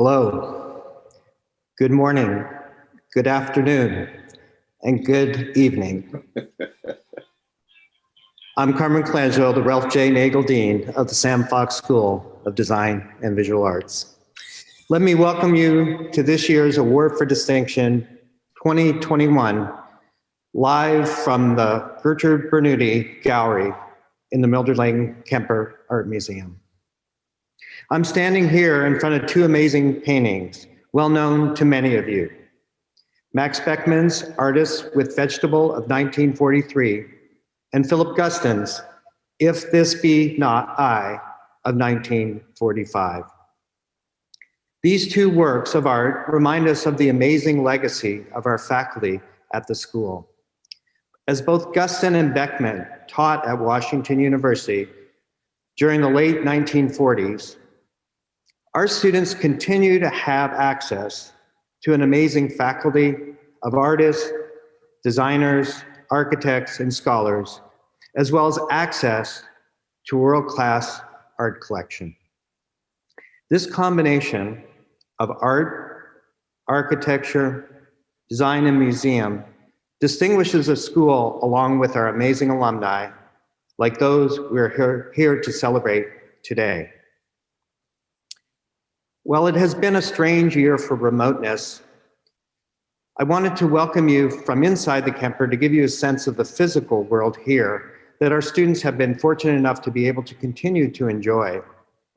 Hello, good morning, good afternoon, and good evening. I'm Carmen Colangelo, the Ralph J. Nagel Dean of the Sam Fox School of Design and Visual Arts. Let me welcome you to this year's Award for Distinction 2021, live from the Gertrude Bernoulli Gallery in the Mildred Lane Kemper Art Museum. I'm standing here in front of two amazing paintings, well known to many of you. Max Beckmann's Artist with Vegetable of 1943, and Philip Guston's If This Be Not I of 1945. These two works of art remind us of the amazing legacy of our faculty at the school. As both Guston and Beckmann taught at Washington University during the late 1940s, our students continue to have access to an amazing faculty of artists, designers, architects, and scholars, as well as access to world-class art collection. This combination of art, architecture, design, and museum distinguishes the school along with our amazing alumni, like those we're here to celebrate today. While it has been a strange year for remoteness, I wanted to welcome you from inside the Kemper to give you a sense of the physical world here that our students have been fortunate enough to be able to continue to enjoy,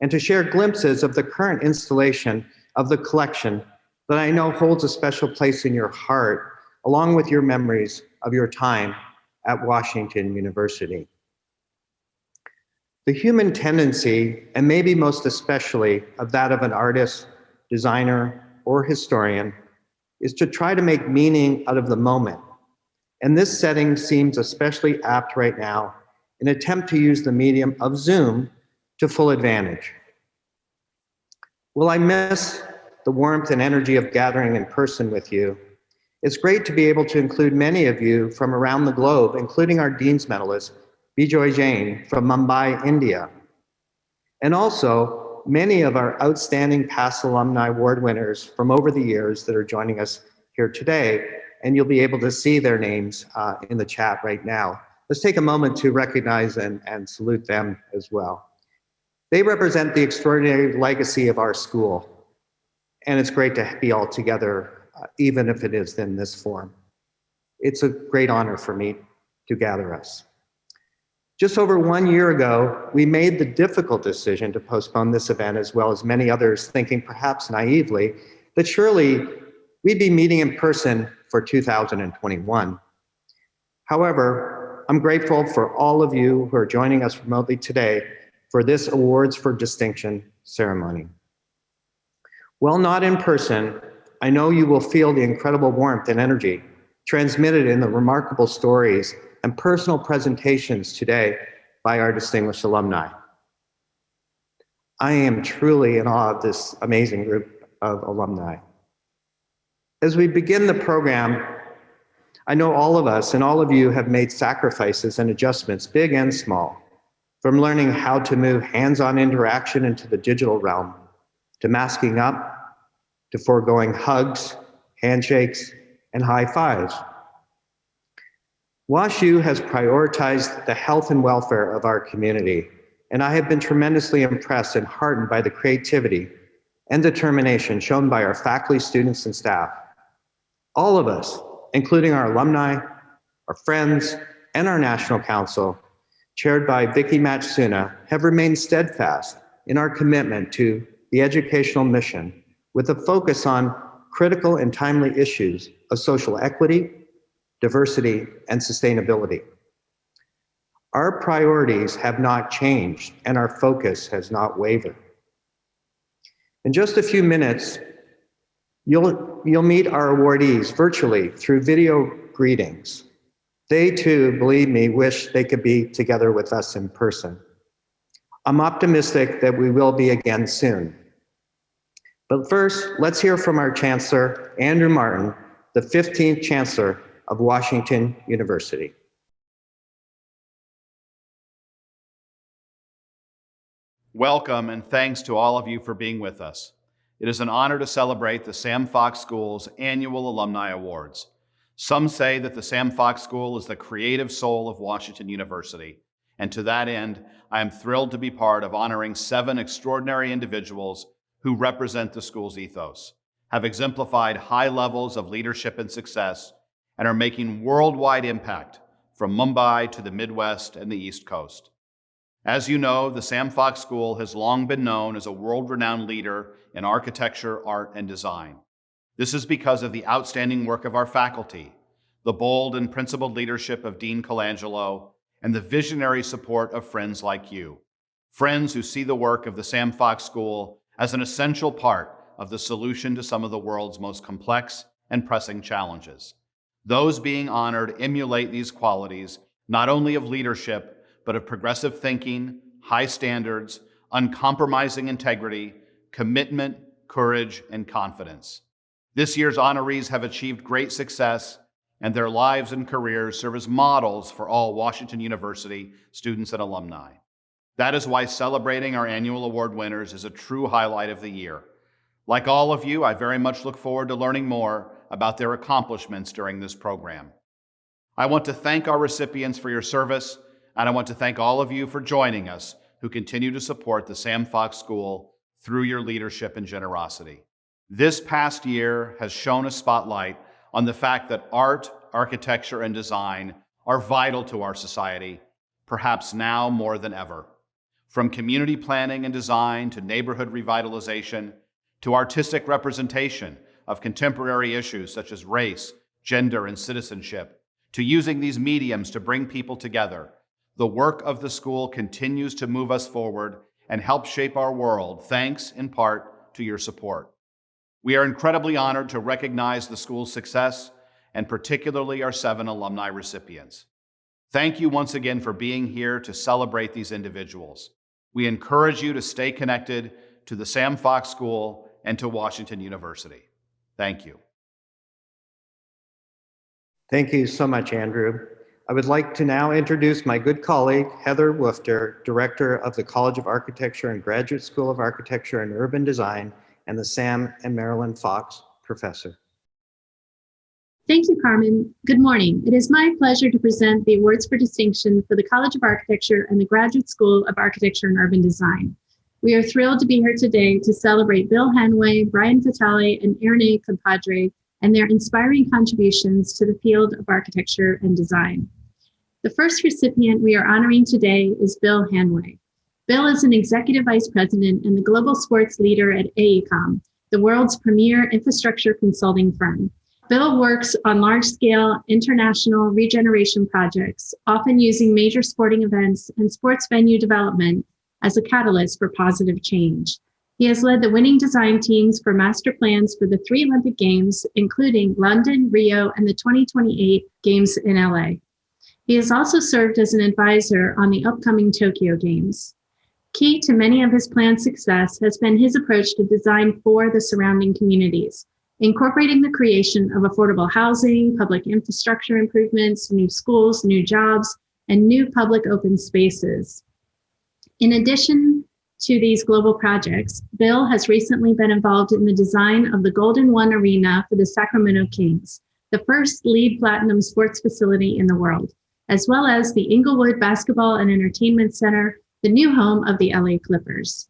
and to share glimpses of the current installation of the collection that I know holds a special place in your heart, along with your memories of your time at Washington University. The human tendency, and maybe most especially of that of an artist, designer, or historian, is to try to make meaning out of the moment. And this setting seems especially apt right now, in an attempt to use the medium of Zoom to full advantage. Will I miss the warmth and energy of gathering in person with you? It's great to be able to include many of you from around the globe, including our Dean's Medalist, Bijoy Jain from Mumbai, India. And also many of our outstanding past alumni award winners from over the years that are joining us here today, and you'll be able to see their names in the chat right now. Let's take a moment to recognize and salute them as well. They represent the extraordinary legacy of our school, and it's great to be all together, even if it is in this form. It's a great honor for me to gather us. Just over 1 year ago, we made the difficult decision to postpone this event, as well as many others, thinking perhaps naively that surely we'd be meeting in person for 2021. However, I'm grateful for all of you who are joining us remotely today for this Awards for Distinction ceremony. While not in person, I know you will feel the incredible warmth and energy transmitted in the remarkable stories and personal presentations today by our distinguished alumni. I am truly in awe of this amazing group of alumni. As we begin the program, I know all of us and all of you have made sacrifices and adjustments, big and small, from learning how to move hands-on interaction into the digital realm, to masking up, to foregoing hugs, handshakes, and high fives. WashU has prioritized the health and welfare of our community, and I have been tremendously impressed and heartened by the creativity and determination shown by our faculty, students, and staff. All of us, including our alumni, our friends, and our National Council, chaired by Vicky Matsuno, have remained steadfast in our commitment to the educational mission, with a focus on critical and timely issues of social equity, diversity, and sustainability. Our priorities have not changed, and our focus has not wavered. In just a few minutes, you'll meet our awardees virtually through video greetings. They too, believe me, wish they could be together with us in person. I'm optimistic that we will be again soon. But first, let's hear from our Chancellor, Andrew Martin, the 15th Chancellor of Washington University. Welcome, and thanks to all of you for being with us. It is an honor to celebrate the Sam Fox School's annual Alumni Awards. Some say that the Sam Fox School is the creative soul of Washington University, and to that end, I am thrilled to be part of honoring 7 extraordinary individuals who represent the school's ethos, have exemplified high levels of leadership and success, and are making worldwide impact from Mumbai to the Midwest and the East Coast. As you know, the Sam Fox School has long been known as a world-renowned leader in architecture, art, and design. This is because of the outstanding work of our faculty, the bold and principled leadership of Dean Colangelo, and the visionary support of friends like you, friends who see the work of the Sam Fox School as an essential part of the solution to some of the world's most complex and pressing challenges. Those being honored emulate these qualities, not only of leadership, but of progressive thinking, high standards, uncompromising integrity, commitment, courage, and confidence. This year's honorees have achieved great success, and their lives and careers serve as models for all Washington University students and alumni. That is why celebrating our annual award winners is a true highlight of the year. Like all of you, I very much look forward to learning more about their accomplishments during this program. I want to thank our recipients for your service, and I want to thank all of you for joining us who continue to support the Sam Fox School through your leadership and generosity. This past year has shown a spotlight on the fact that art, architecture, and design are vital to our society, perhaps now more than ever. From community planning and design to neighborhood revitalization, to artistic representation of contemporary issues such as race, gender, and citizenship, to using these mediums to bring people together, the work of the school continues to move us forward and help shape our world, thanks in part to your support. We are incredibly honored to recognize the school's success, and particularly our 7 alumni recipients. Thank you once again for being here to celebrate these individuals. We encourage you to stay connected to the Sam Fox School and to Washington University. Thank you. Thank you so much, Andrew. I would like to now introduce my good colleague, Heather Wufter, Director of the College of Architecture and Graduate School of Architecture and Urban Design, and the Sam and Marilyn Fox Professor. Thank you, Carmen. Good morning. It is my pleasure to present the awards for distinction for the College of Architecture and the Graduate School of Architecture and Urban Design. We are thrilled to be here today to celebrate Bill Hanway, Brian Vitale, and Irene, Compadre, and their inspiring contributions to the field of architecture and design. The first recipient we are honoring today is Bill Hanway. Bill is an executive vice president and the global sports leader at AECOM, the world's premier infrastructure consulting firm. Bill works on large-scale international regeneration projects, often using major sporting events and sports venue development as a catalyst for positive change. He has led the winning design teams for master plans for the 3 Olympic Games, including London, Rio, and the 2028 Games in LA. He has also served as an advisor on the upcoming Tokyo Games. Key to many of his planned success has been his approach to design for the surrounding communities, incorporating the creation of affordable housing, public infrastructure improvements, new schools, new jobs, and new public open spaces. In addition to these global projects, Bill has recently been involved in the design of the Golden One Arena for the Sacramento Kings, the first LEED Platinum sports facility in the world, as well as the Inglewood Basketball and Entertainment Center, the new home of the LA Clippers.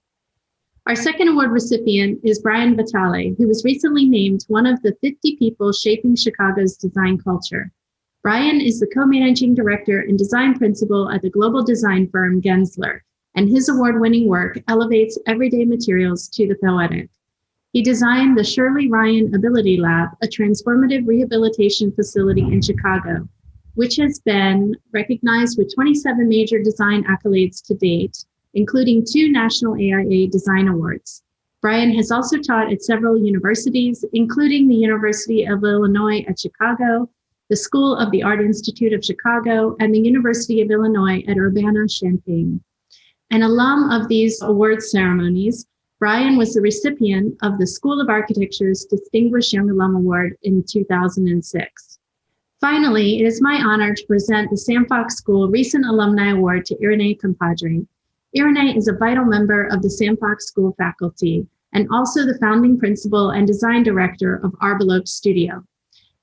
Our second award recipient is Brian Vitale, who was recently named one of the 50 people shaping Chicago's design culture. Brian is the co-managing director and design principal at the global design firm Gensler, and his award-winning work elevates everyday materials to the poetic. He designed the Shirley Ryan Ability Lab, a transformative rehabilitation facility in Chicago, which has been recognized with 27 major design accolades to date, including 2 national AIA design awards. Brian has also taught at several universities, including the University of Illinois at Chicago, the School of the Art Institute of Chicago, and the University of Illinois at Urbana-Champaign. An alum of these awards ceremonies, Brian was the recipient of the School of Architecture's Distinguished Young Alum Award in 2006. Finally, it is my honor to present the Sam Fox School Recent Alumni Award to Irene Compadre. Irene is a vital member of the Sam Fox School faculty and also the founding principal and design director of Arbelope Studio.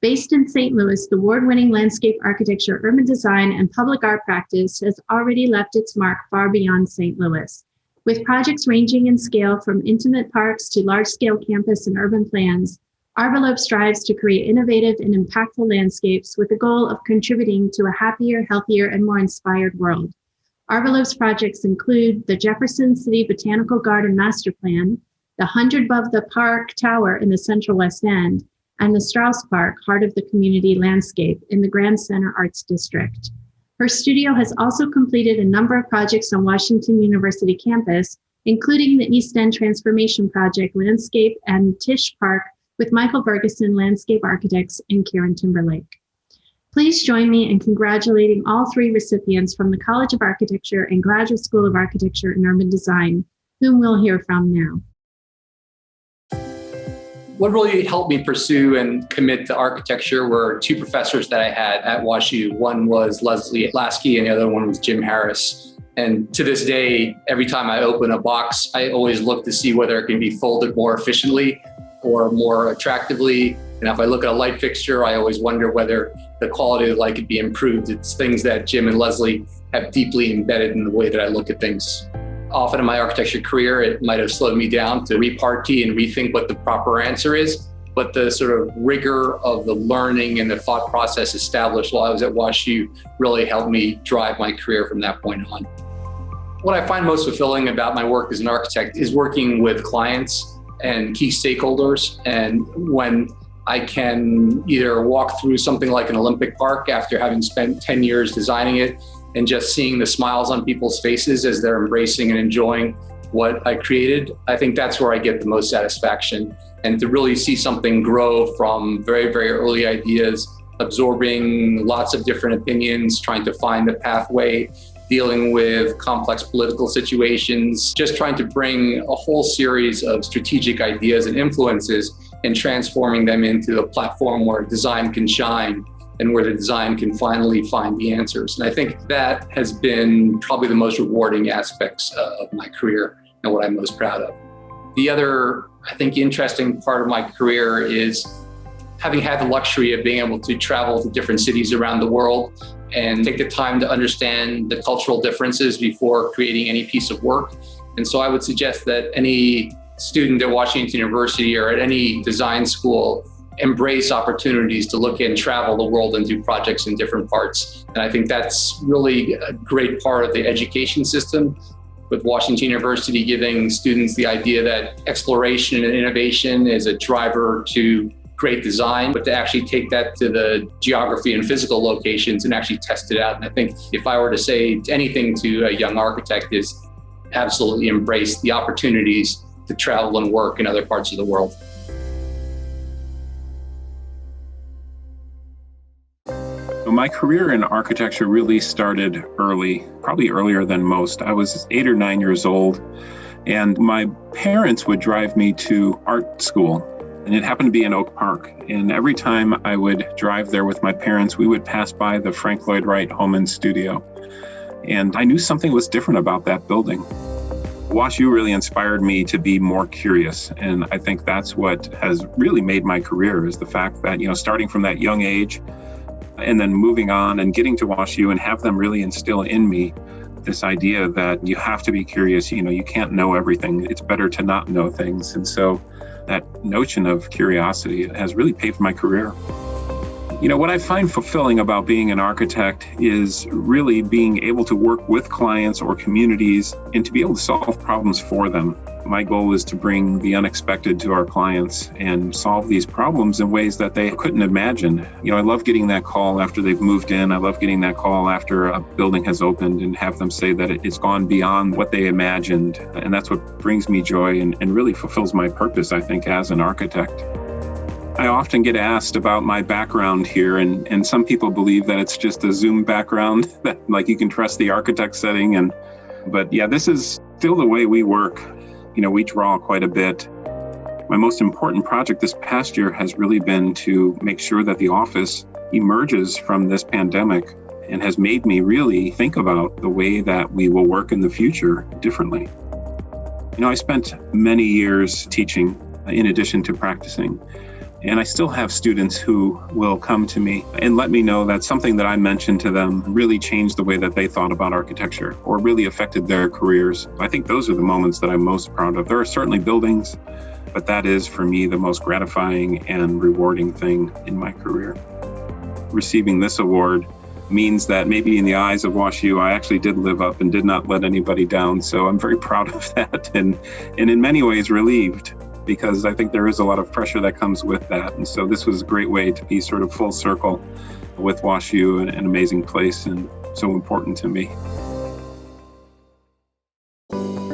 Based in St. Louis, the award-winning landscape architecture, urban design, and public art practice has already left its mark far beyond St. Louis. With projects ranging in scale from intimate parks to large-scale campus and urban plans, Arbelope strives to create innovative and impactful landscapes with the goal of contributing to a happier, healthier, and more inspired world. Arbelope's projects include the Jefferson City Botanical Garden Master Plan, the 100 above the Park Tower in the Central West End, and the Strauss Park, heart of the community landscape in the Grand Center Arts District. Her studio has also completed a number of projects on Washington University campus, including the East End Transformation Project Landscape and Tisch Park with Michael Ferguson Landscape Architects and Karen Timberlake. Please join me in congratulating all three recipients from the College of Architecture and Graduate School of Architecture and Urban Design, whom we'll hear from now. What really helped me pursue and commit to architecture were two professors that I had at WashU. One was Leslie Lasky and the other one was Jim Harris. And to this day, every time I open a box, I always look to see whether it can be folded more efficiently or more attractively. And if I look at a light fixture, I always wonder whether the quality of the light could be improved. It's things that Jim and Leslie have deeply embedded in the way that I look at things. Often in my architecture career, it might have slowed me down to repartee and rethink what the proper answer is. But the sort of rigor of the learning and the thought process established while I was at WashU really helped me drive my career from that point on. What I find most fulfilling about my work as an architect is working with clients and key stakeholders. And when I can either walk through something like an Olympic Park after having spent 10 years designing it and just seeing the smiles on people's faces as they're embracing and enjoying what I created, I think that's where I get the most satisfaction. And to really see something grow from very, very early ideas, absorbing lots of different opinions, trying to find the pathway, dealing with complex political situations, just trying to bring a whole series of strategic ideas and influences and transforming them into a platform where design can shine and where the design can finally find the answers. And I think that has been probably the most rewarding aspects of my career and what I'm most proud of. The other, I think, interesting part of my career is having had the luxury of being able to travel to different cities around the world and take the time to understand the cultural differences before creating any piece of work. And so I would suggest that any student at Washington University or at any design school embrace opportunities to look and travel the world and do projects in different parts. And I think that's really a great part of the education system, with Washington University giving students the idea that exploration and innovation is a driver to great design, but to actually take that to the geography and physical locations and actually test it out. And I think if I were to say anything to a young architect is absolutely embrace the opportunities to travel and work in other parts of the world. My career in architecture really started early, probably earlier than most. I was 8 or 9 years old, and my parents would drive me to art school, and it happened to be in Oak Park. And every time I would drive there with my parents, we would pass by the Frank Lloyd Wright Home and Studio. And I knew something was different about that building. WashU really inspired me to be more curious. And I think that's what has really made my career, is the fact that, starting from that young age, and then moving on and getting to WashU and have them really instill in me this idea that you have to be curious. You can't know everything. It's better to not know things. And so that notion of curiosity has really paved my career. What I find fulfilling about being an architect is really being able to work with clients or communities and to be able to solve problems for them. My goal is to bring the unexpected to our clients and solve these problems in ways that they couldn't imagine. I love getting that call after they've moved in. I love getting that call after a building has opened and have them say that it's gone beyond what they imagined. And that's what brings me joy and really fulfills my purpose, I think, as an architect. I often get asked about my background here, and some people believe that it's just a Zoom background, that like you can trust the architect setting. But yeah, this is still the way we work. We draw quite a bit. My most important project this past year has really been to make sure that the office emerges from this pandemic and has made me really think about the way that we will work in the future differently. I spent many years teaching in addition to practicing. And I still have students who will come to me and let me know that something that I mentioned to them really changed the way that they thought about architecture or really affected their careers. I think those are the moments that I'm most proud of. There are certainly buildings, but that is for me the most gratifying and rewarding thing in my career. Receiving this award means that maybe in the eyes of WashU, I actually did live up and did not let anybody down. So I'm very proud of that and in many ways relieved, because I think there is a lot of pressure that comes with that. And so this was a great way to be sort of full circle with WashU, an amazing place and so important to me.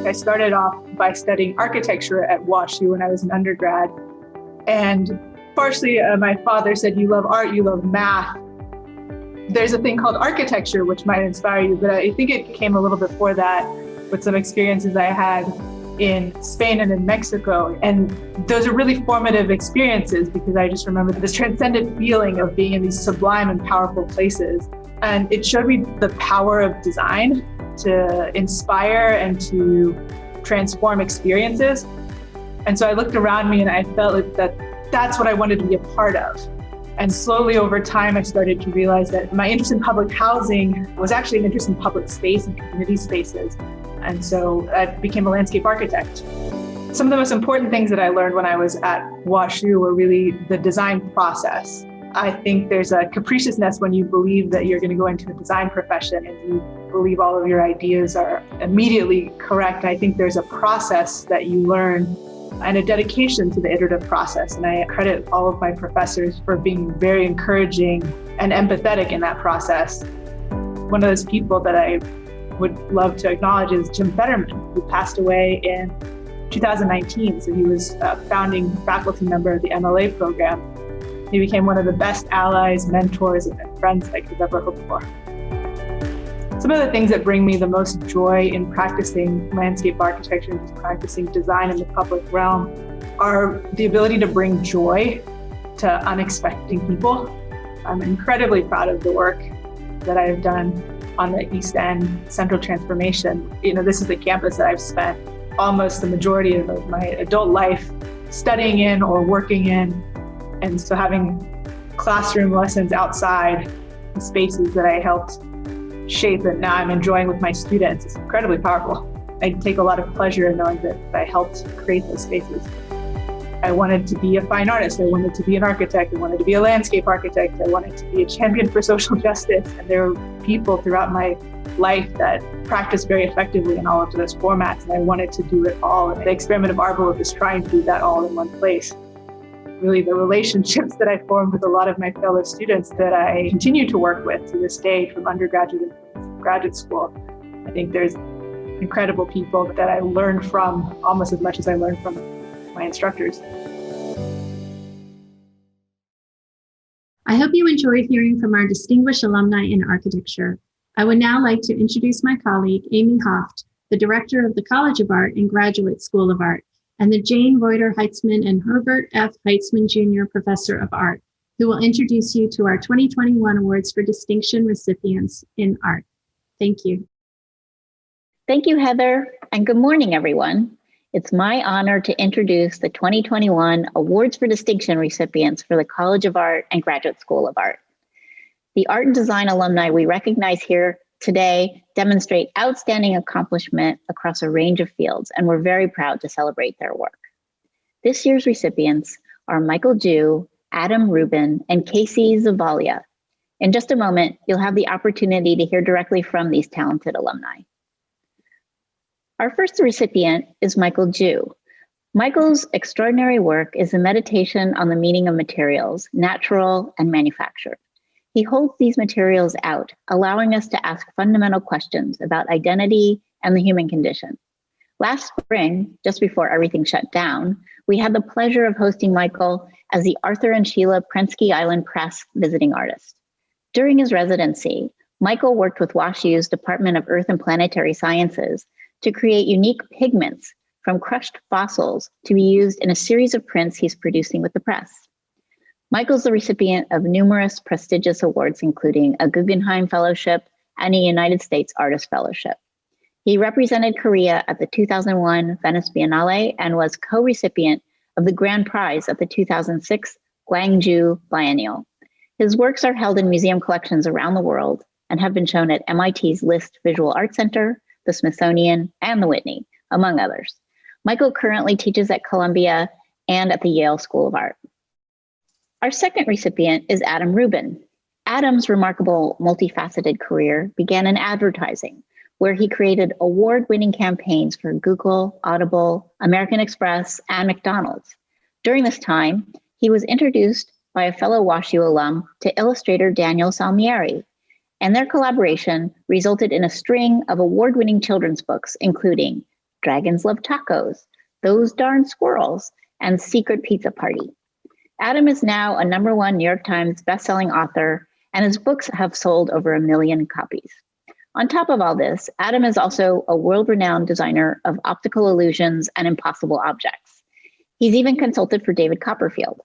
I started off by studying architecture at WashU when I was an undergrad. And partially, my father said, you love art, you love math. There's a thing called architecture, which might inspire you, but I think it came a little before that with some experiences I had in Spain and in Mexico. And those are really formative experiences because I just remember this transcendent feeling of being in these sublime and powerful places. And it showed me the power of design to inspire and to transform experiences. And so I looked around me and I felt that that's what I wanted to be a part of. And slowly over time, I started to realize that my interest in public housing was actually an interest in public space and community spaces. And so I became a landscape architect. Some of the most important things that I learned when I was at WashU were really the design process. I think there's a capriciousness when you believe that you're going to go into a design profession and you believe all of your ideas are immediately correct. I think there's a process that you learn and a dedication to the iterative process. And I credit all of my professors for being very encouraging and empathetic in that process. One of those people that I would love to acknowledge is Jim Betterman, who passed away in 2019. So he was a founding faculty member of the MLA program. He became one of the best allies, mentors, and friends I could ever hope for. Some of the things that bring me the most joy in practicing landscape architecture and practicing design in the public realm are the ability to bring joy to unexpected people. I'm incredibly proud of the work that I have done on the East End Central Transformation. This is the campus that I've spent almost the majority of my adult life studying in or working in. And so having classroom lessons outside the spaces that I helped shape and now I'm enjoying with my students is incredibly powerful. I take a lot of pleasure in knowing that I helped create those spaces. I wanted to be a fine artist. I wanted to be an architect. I wanted to be a landscape architect. I wanted to be a champion for social justice. And there were people throughout my life that practiced very effectively in all of those formats. And I wanted to do it all. And the experiment of Arbor was trying to do that all in one place. Really, the relationships that I formed with a lot of my fellow students that I continue to work with to this day from undergraduate and graduate school. I think there's incredible people that I learned from almost as much as I learned from my instructors. I hope you enjoyed hearing from our distinguished alumni in architecture. I would now like to introduce my colleague, Amy Hoft, the director of the College of Art and Graduate School of Art, and the Jain Reuter Heitzman and Herbert F. Heitzman Jr. Professor of Art, who will introduce you to our 2021 Awards for Distinction recipients in art. Thank you. Thank you, Heather, and good morning, everyone. It's my honor to introduce the 2021 Awards for Distinction recipients for the College of Art and Graduate School of Art. The art and design alumni we recognize here today demonstrate outstanding accomplishment across a range of fields, and we're very proud to celebrate their work. This year's recipients are Michael Jew, Adam Rubin, and Cayce Zavalia. In just a moment, you'll have the opportunity to hear directly from these talented alumni. Our first recipient is Michael Jew. Michael's extraordinary work is a meditation on the meaning of materials, natural and manufactured. He holds these materials out, allowing us to ask fundamental questions about identity and the human condition. Last spring, just before everything shut down, we had the pleasure of hosting Michael as the Arthur and Sheila Prensky Island Press visiting artist. During his residency, Michael worked with WashU's Department of Earth and Planetary Sciences to create unique pigments from crushed fossils to be used in a series of prints he's producing with the press. Michael's the recipient of numerous prestigious awards, including a Guggenheim Fellowship and a United States Artist Fellowship. He represented Korea at the 2001 Venice Biennale and was co-recipient of the grand prize at the 2006 Gwangju Biennial. His works are held in museum collections around the world and have been shown at MIT's List Visual Arts Center, the Smithsonian, and the Whitney, among others. Michael currently teaches at Columbia and at the Yale School of Art. Our second recipient is Adam Rubin. Adam's remarkable multifaceted career began in advertising, where he created award-winning campaigns for Google, Audible, American Express, and McDonald's. During this time, he was introduced by a fellow WashU alum to illustrator Daniel Salmieri, and their collaboration resulted in a string of award-winning children's books, including Dragons Love Tacos, Those Darn Squirrels, and Secret Pizza Party. Adam is now a #1 New York Times bestselling author, and his books have sold over 1 million copies. On top of all this, Adam is also a world-renowned designer of optical illusions and impossible objects. He's even consulted for David Copperfield.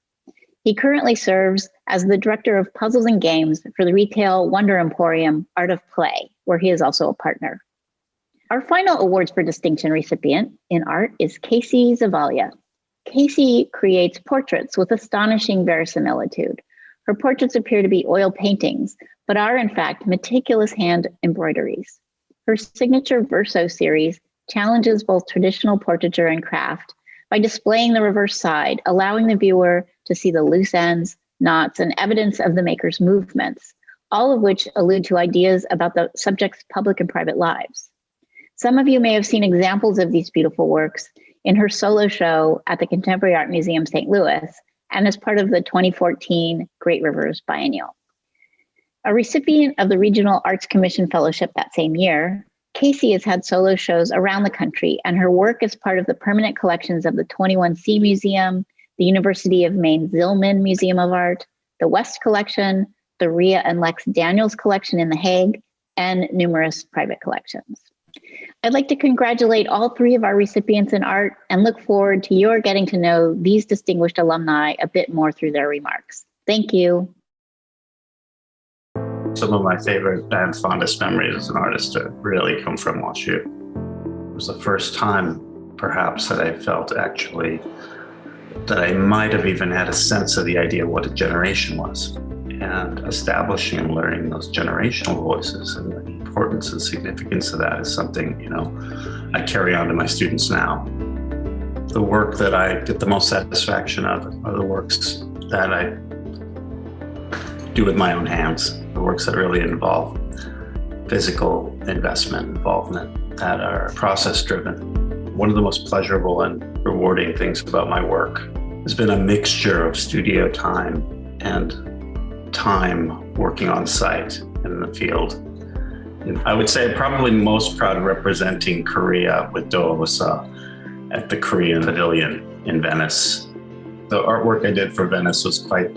He currently serves as the director of puzzles and games for the retail wonder emporium Art of Play, where he is also a partner. Our final awards for distinction recipient in art is Cayce Zavalia. Cayce creates portraits with astonishing verisimilitude. Her portraits appear to be oil paintings, but are in fact meticulous hand embroideries. Her signature Verso series challenges both traditional portraiture and craft by displaying the reverse side, allowing the viewer to see the loose ends, knots, and evidence of the maker's movements, all of which allude to ideas about the subject's public and private lives. Some of you may have seen examples of these beautiful works in her solo show at the Contemporary Art Museum St. Louis and as part of the 2014 Great Rivers Biennial. A recipient of the Regional Arts Commission Fellowship that same year, Cayce has had solo shows around the country, and her work is part of the permanent collections of the 21C Museum, the University of Maine Zillman Museum of Art, the West Collection, the Rhea and Lex Daniels Collection in The Hague, and numerous private collections. I'd like to congratulate all 3 of our recipients in art and look forward to your getting to know these distinguished alumni a bit more through their remarks. Thank you. Some of my favorite and fondest memories as an artist really come from WashU. It was the first time, perhaps, that I felt actually that I might have even had a sense of the idea of what a generation was. And establishing and learning those generational voices and the importance and significance of that is something, I carry on to my students now. The work that I get the most satisfaction of are the works that I do with my own hands, the works that really involve physical investment, involvement, that are process-driven. One of the most pleasurable and rewarding things about my work has been a mixture of studio time and time working on site in the field. And I would say I'm probably most proud of representing Korea with Doawasa at the Korean Pavilion in Venice. The artwork I did for Venice was quite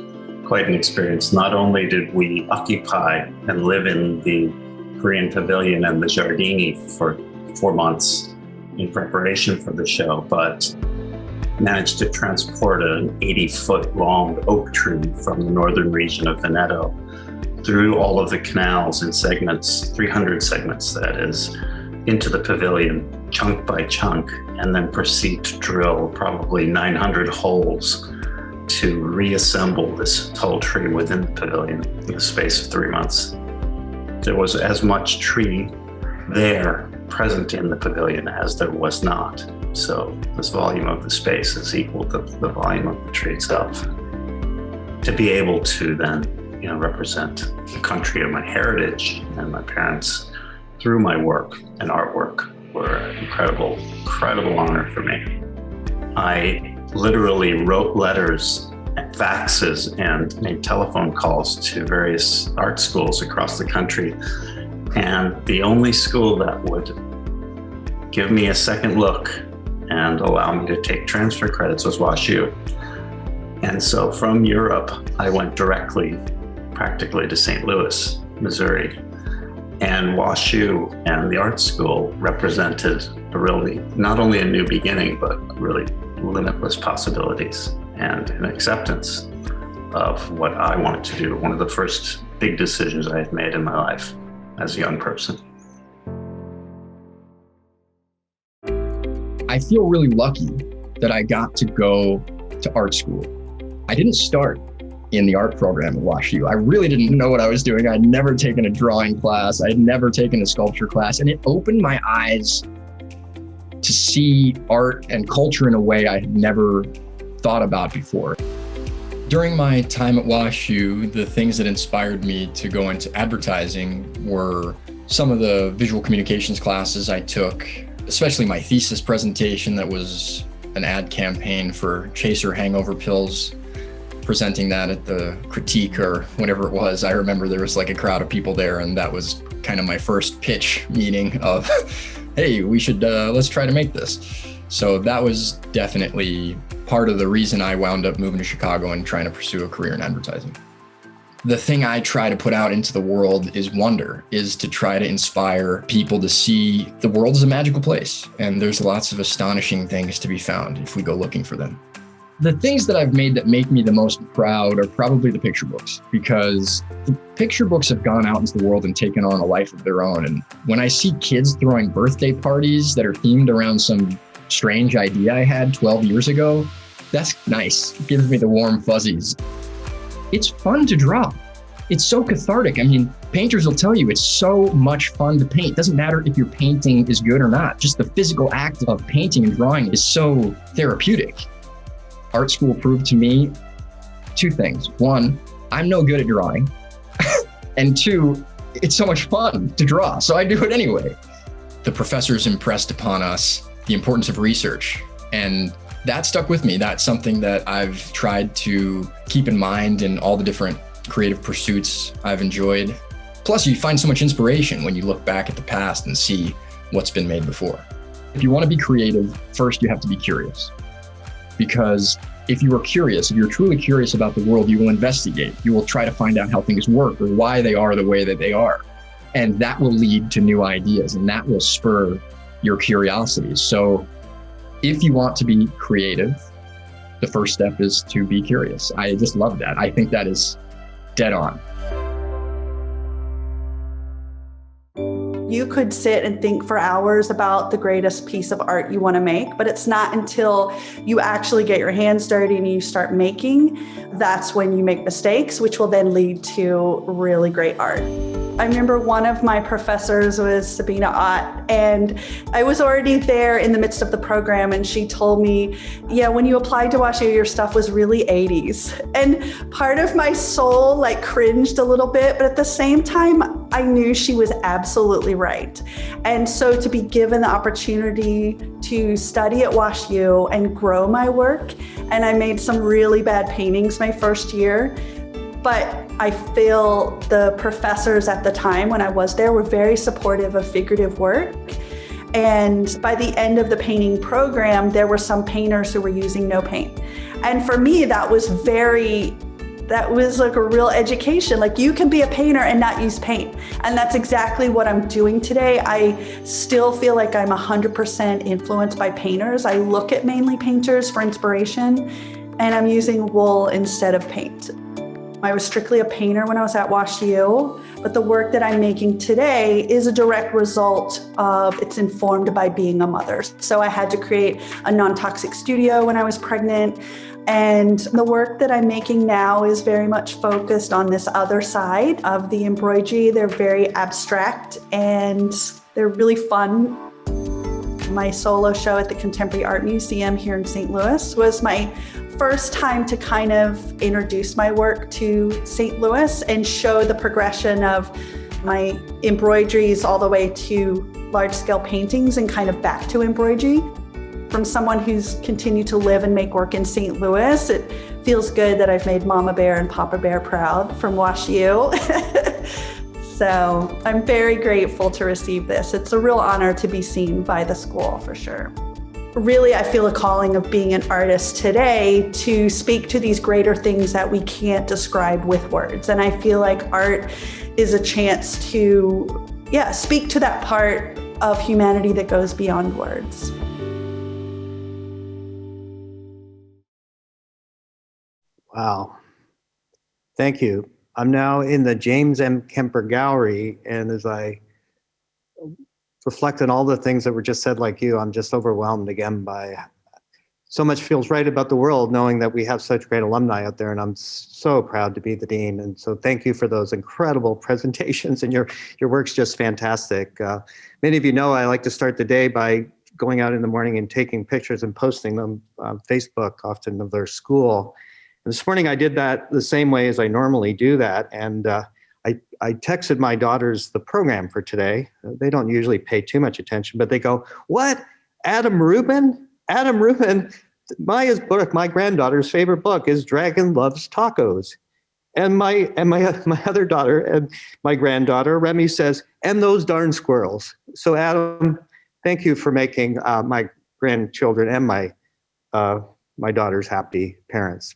an experience. Not only did we occupy and live in the Korean Pavilion and the Giardini for 4 months in preparation for the show, but managed to transport an 80-foot long oak tree from the northern region of Veneto through all of the canals in segments, 300 segments that is, into the pavilion, chunk by chunk, and then proceed to drill probably 900 holes to reassemble this tall tree within the pavilion in the space of 3 months. There was as much tree there present in the pavilion as there was not. So this volume of the space is equal to the volume of the tree itself. To be able to then, represent the country of my heritage and my parents through my work and artwork were an incredible honor for me. I literally wrote letters, faxes, and made telephone calls to various art schools across the country. And the only school that would give me a second look and allow me to take transfer credits was WashU. And so from Europe, I went directly, practically to St. Louis, Missouri. And WashU and the art school represented not only a new beginning, but really limitless possibilities and an acceptance of what I wanted to do. One of the first big decisions I had made in my life as a young person. I feel really lucky that I got to go to art school. I didn't start in the art program at WashU. I really didn't know what I was doing. I'd never taken a drawing class. I'd never taken a sculpture class. And it opened my eyes to see art and culture in a way I had never thought about before. During my time at WashU, the things that inspired me to go into advertising were some of the visual communications classes I took, especially my thesis presentation that was an ad campaign for Cayce hangover pills, presenting that at the critique or whatever it was. I remember there was like a crowd of people there, and that was kind of my first pitch meeting of, hey, we should, let's try to make this. So that was definitely part of the reason I wound up moving to Chicago and trying to pursue a career in advertising. The thing I try to put out into the world is wonder, is to try to inspire people to see the world as a magical place. And there's lots of astonishing things to be found if we go looking for them. The things that I've made that make me the most proud are probably the picture books, because the picture books have gone out into the world and taken on a life of their own. And when I see kids throwing birthday parties that are themed around some strange idea I had 12 years ago, that's nice. It gives me the warm fuzzies. It's fun to draw. It's so cathartic. I mean, painters will tell you it's so much fun to paint. It doesn't matter if your painting is good or not. Just the physical act of painting and drawing is so therapeutic. Art school proved to me two things. One, I'm no good at drawing. And two, it's so much fun to draw, so I do it anyway. The professors impressed upon us the importance of research, and that stuck with me. That's something that I've tried to keep in mind in all the different creative pursuits I've enjoyed. Plus, you find so much inspiration when you look back at the past and see what's been made before. If you want to be creative, first you have to be curious. Because if you are curious, if you're truly curious about the world, you will investigate. You will try to find out how things work or why they are the way that they are. And that will lead to new ideas, and that will spur your curiosity. So if you want to be creative, the first step is to be curious. I just love that. I think that is dead on. You could sit and think for hours about the greatest piece of art you want to make, but it's not until you actually get your hands dirty and you start making, that's when you make mistakes, which will then lead to really great art. I remember one of my professors was Sabina Ott, and I was already there in the midst of the program, and she told me, yeah, when you applied to WashU, your stuff was really 80s. And part of my soul like cringed a little bit, but at the same time, I knew she was absolutely right. And so to be given the opportunity to study at WashU and grow my work, and I made some really bad paintings my first year, but I feel the professors at the time when I was there were very supportive of figurative work. And by the end of the painting program, there were some painters who were using no paint. And for me, that was like a real education. Like, you can be a painter and not use paint. And that's exactly what I'm doing today. I still feel like I'm 100% influenced by painters. I look at mainly painters for inspiration, and I'm using wool instead of paint. I was strictly a painter when I was at WashU, but the work that I'm making today is a direct result of, it's informed by being a mother. So I had to create a non-toxic studio when I was pregnant. And the work that I'm making now is very much focused on this other side of the embroidery. They're very abstract and they're really fun. My solo show at the Contemporary Art Museum here in St. Louis was my first time to kind of introduce my work to St. Louis and show the progression of my embroideries all the way to large-scale paintings and kind of back to embroidery. From someone who's continued to live and make work in St. Louis, it feels good that I've made Mama Bear and Papa Bear proud from WashU. So I'm very grateful to receive this. It's a real honor to be seen by the school, for sure. Really, I feel a calling of being an artist today to speak to these greater things that we can't describe with words. And I feel like art is a chance to, speak to that part of humanity that goes beyond words. Wow. Thank you. I'm now in the James M. Kemper Gallery, and as I reflect on all the things that were just said like you. I'm just overwhelmed again by so much feels right about the world, knowing that we have such great alumni out there, and I'm so proud to be the dean. And so thank you for those incredible presentations, and your work's just fantastic. Many of you know I like to start the day by going out in the morning and taking pictures and posting them on Facebook, often of their school. And this morning I did that the same way as I normally do that, and I texted my daughters the program for today. They don't usually pay too much attention, but they go, "What? Adam Rubin? Adam Rubin, Maya's book, my granddaughter's favorite book is Dragon Loves Tacos." And my other daughter and my granddaughter, Remy, says, "And those darn squirrels." So Adam, thank you for making my grandchildren and my daughter's happy parents.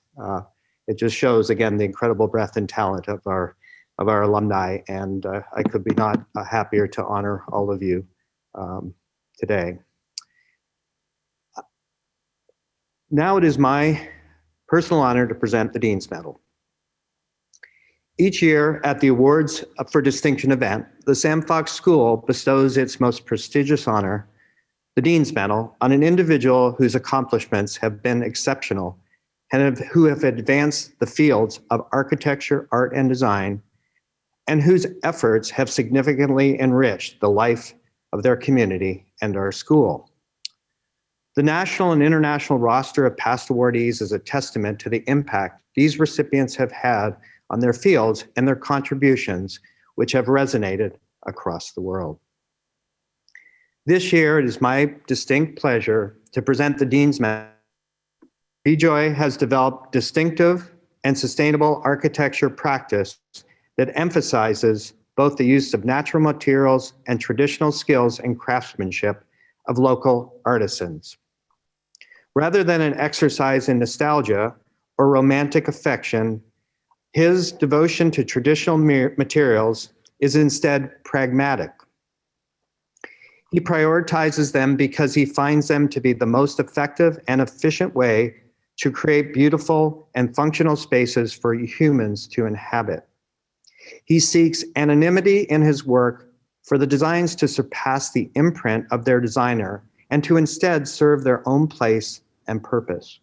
It just shows, again, the incredible breadth and talent of our alumni. And I could be not happier to honor all of you today. Now it is my personal honor to present the Dean's Medal. Each year at the Awards for Distinction event, the Sam Fox School bestows its most prestigious honor, the Dean's Medal, on an individual whose accomplishments have been exceptional and who have advanced the fields of architecture, art, and design, and whose efforts have significantly enriched the life of their community and our school. The national and international roster of past awardees is a testament to the impact these recipients have had on their fields and their contributions, which have resonated across the world. This year, it is my distinct pleasure to present the Dean's Medal. Bijoy has developed distinctive and sustainable architecture practice that emphasizes both the use of natural materials and traditional skills and craftsmanship of local artisans. Rather than an exercise in nostalgia or romantic affection, his devotion to traditional materials is instead pragmatic. He prioritizes them because he finds them to be the most effective and efficient way to create beautiful and functional spaces for humans to inhabit. He seeks anonymity in his work for the designs to surpass the imprint of their designer and to instead serve their own place and purpose.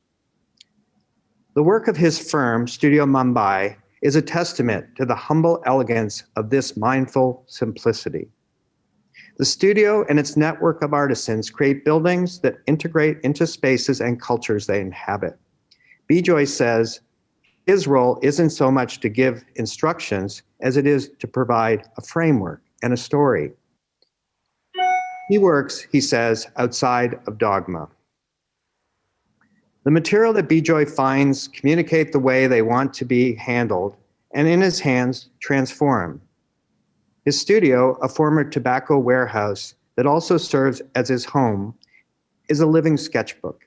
The work of his firm, Studio Mumbai, is a testament to the humble elegance of this mindful simplicity. The studio and its network of artisans create buildings that integrate into spaces and cultures they inhabit. Bijoy says his role isn't so much to give instructions as it is to provide a framework and a story. He works, he says, outside of dogma. The material that Bijoy finds communicate the way they want to be handled, and in his hands, transform. His studio, a former tobacco warehouse that also serves as his home, is a living sketchbook.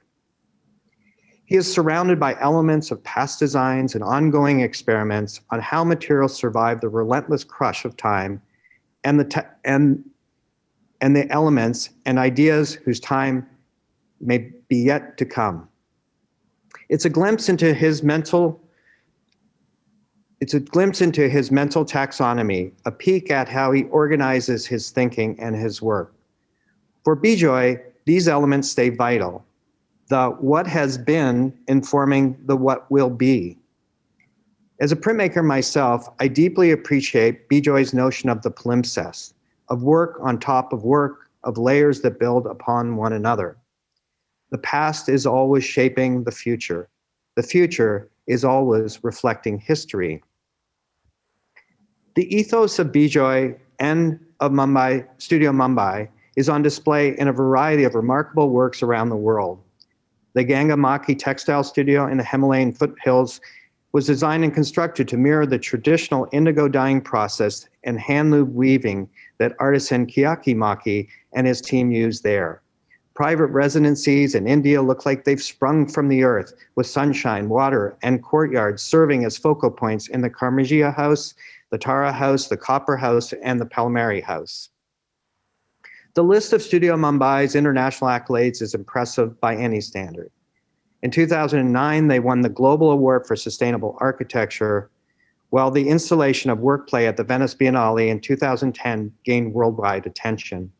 He is surrounded by elements of past designs and ongoing experiments on how materials survive the relentless crush of time and the elements and ideas whose time may be yet to come. It's a glimpse into his mental taxonomy, a peek at how he organizes his thinking and his work. For Bijoy, these elements stay vital. The what has been informing the what will be. As a printmaker myself, I deeply appreciate Bijoy's notion of the palimpsest, of work on top of work, of layers that build upon one another. The past is always shaping the future. The future is always reflecting history. The ethos of Bijoy and of Mumbai, Studio Mumbai, is on display in a variety of remarkable works around the world. The Ganga Maki textile studio in the Himalayan foothills was designed and constructed to mirror the traditional indigo dyeing process and hand loom weaving that artisan Kiyaki Maki and his team used there. Private residencies in India look like they've sprung from the earth, with sunshine, water, and courtyards serving as focal points in the Karmagia House, the Tara House, the Copper House, and the Palmieri House. The list of Studio Mumbai's international accolades is impressive by any standard. In 2009, they won the Global Award for Sustainable Architecture, while the installation of Workplay at the Venice Biennale in 2010 gained worldwide attention.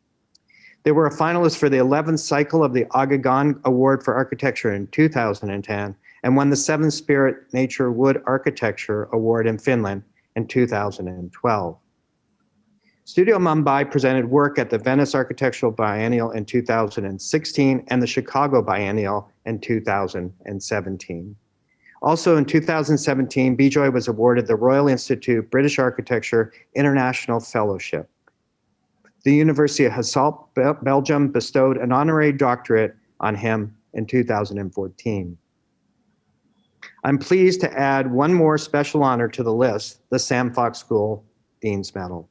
They were a finalist for the 11th cycle of the Agagan Award for Architecture in 2010 and won the 7th Spirit Nature Wood Architecture Award in Finland in 2012. Studio Mumbai presented work at the Venice Architectural Biennial in 2016 and the Chicago Biennial in 2017. Also in 2017, Bijoy was awarded the Royal Institute British Architecture International Fellowship. The University of Hasselt, Belgium bestowed an honorary doctorate on him in 2014. I'm pleased to add one more special honor to the list, the Sam Fox School Dean's Medal.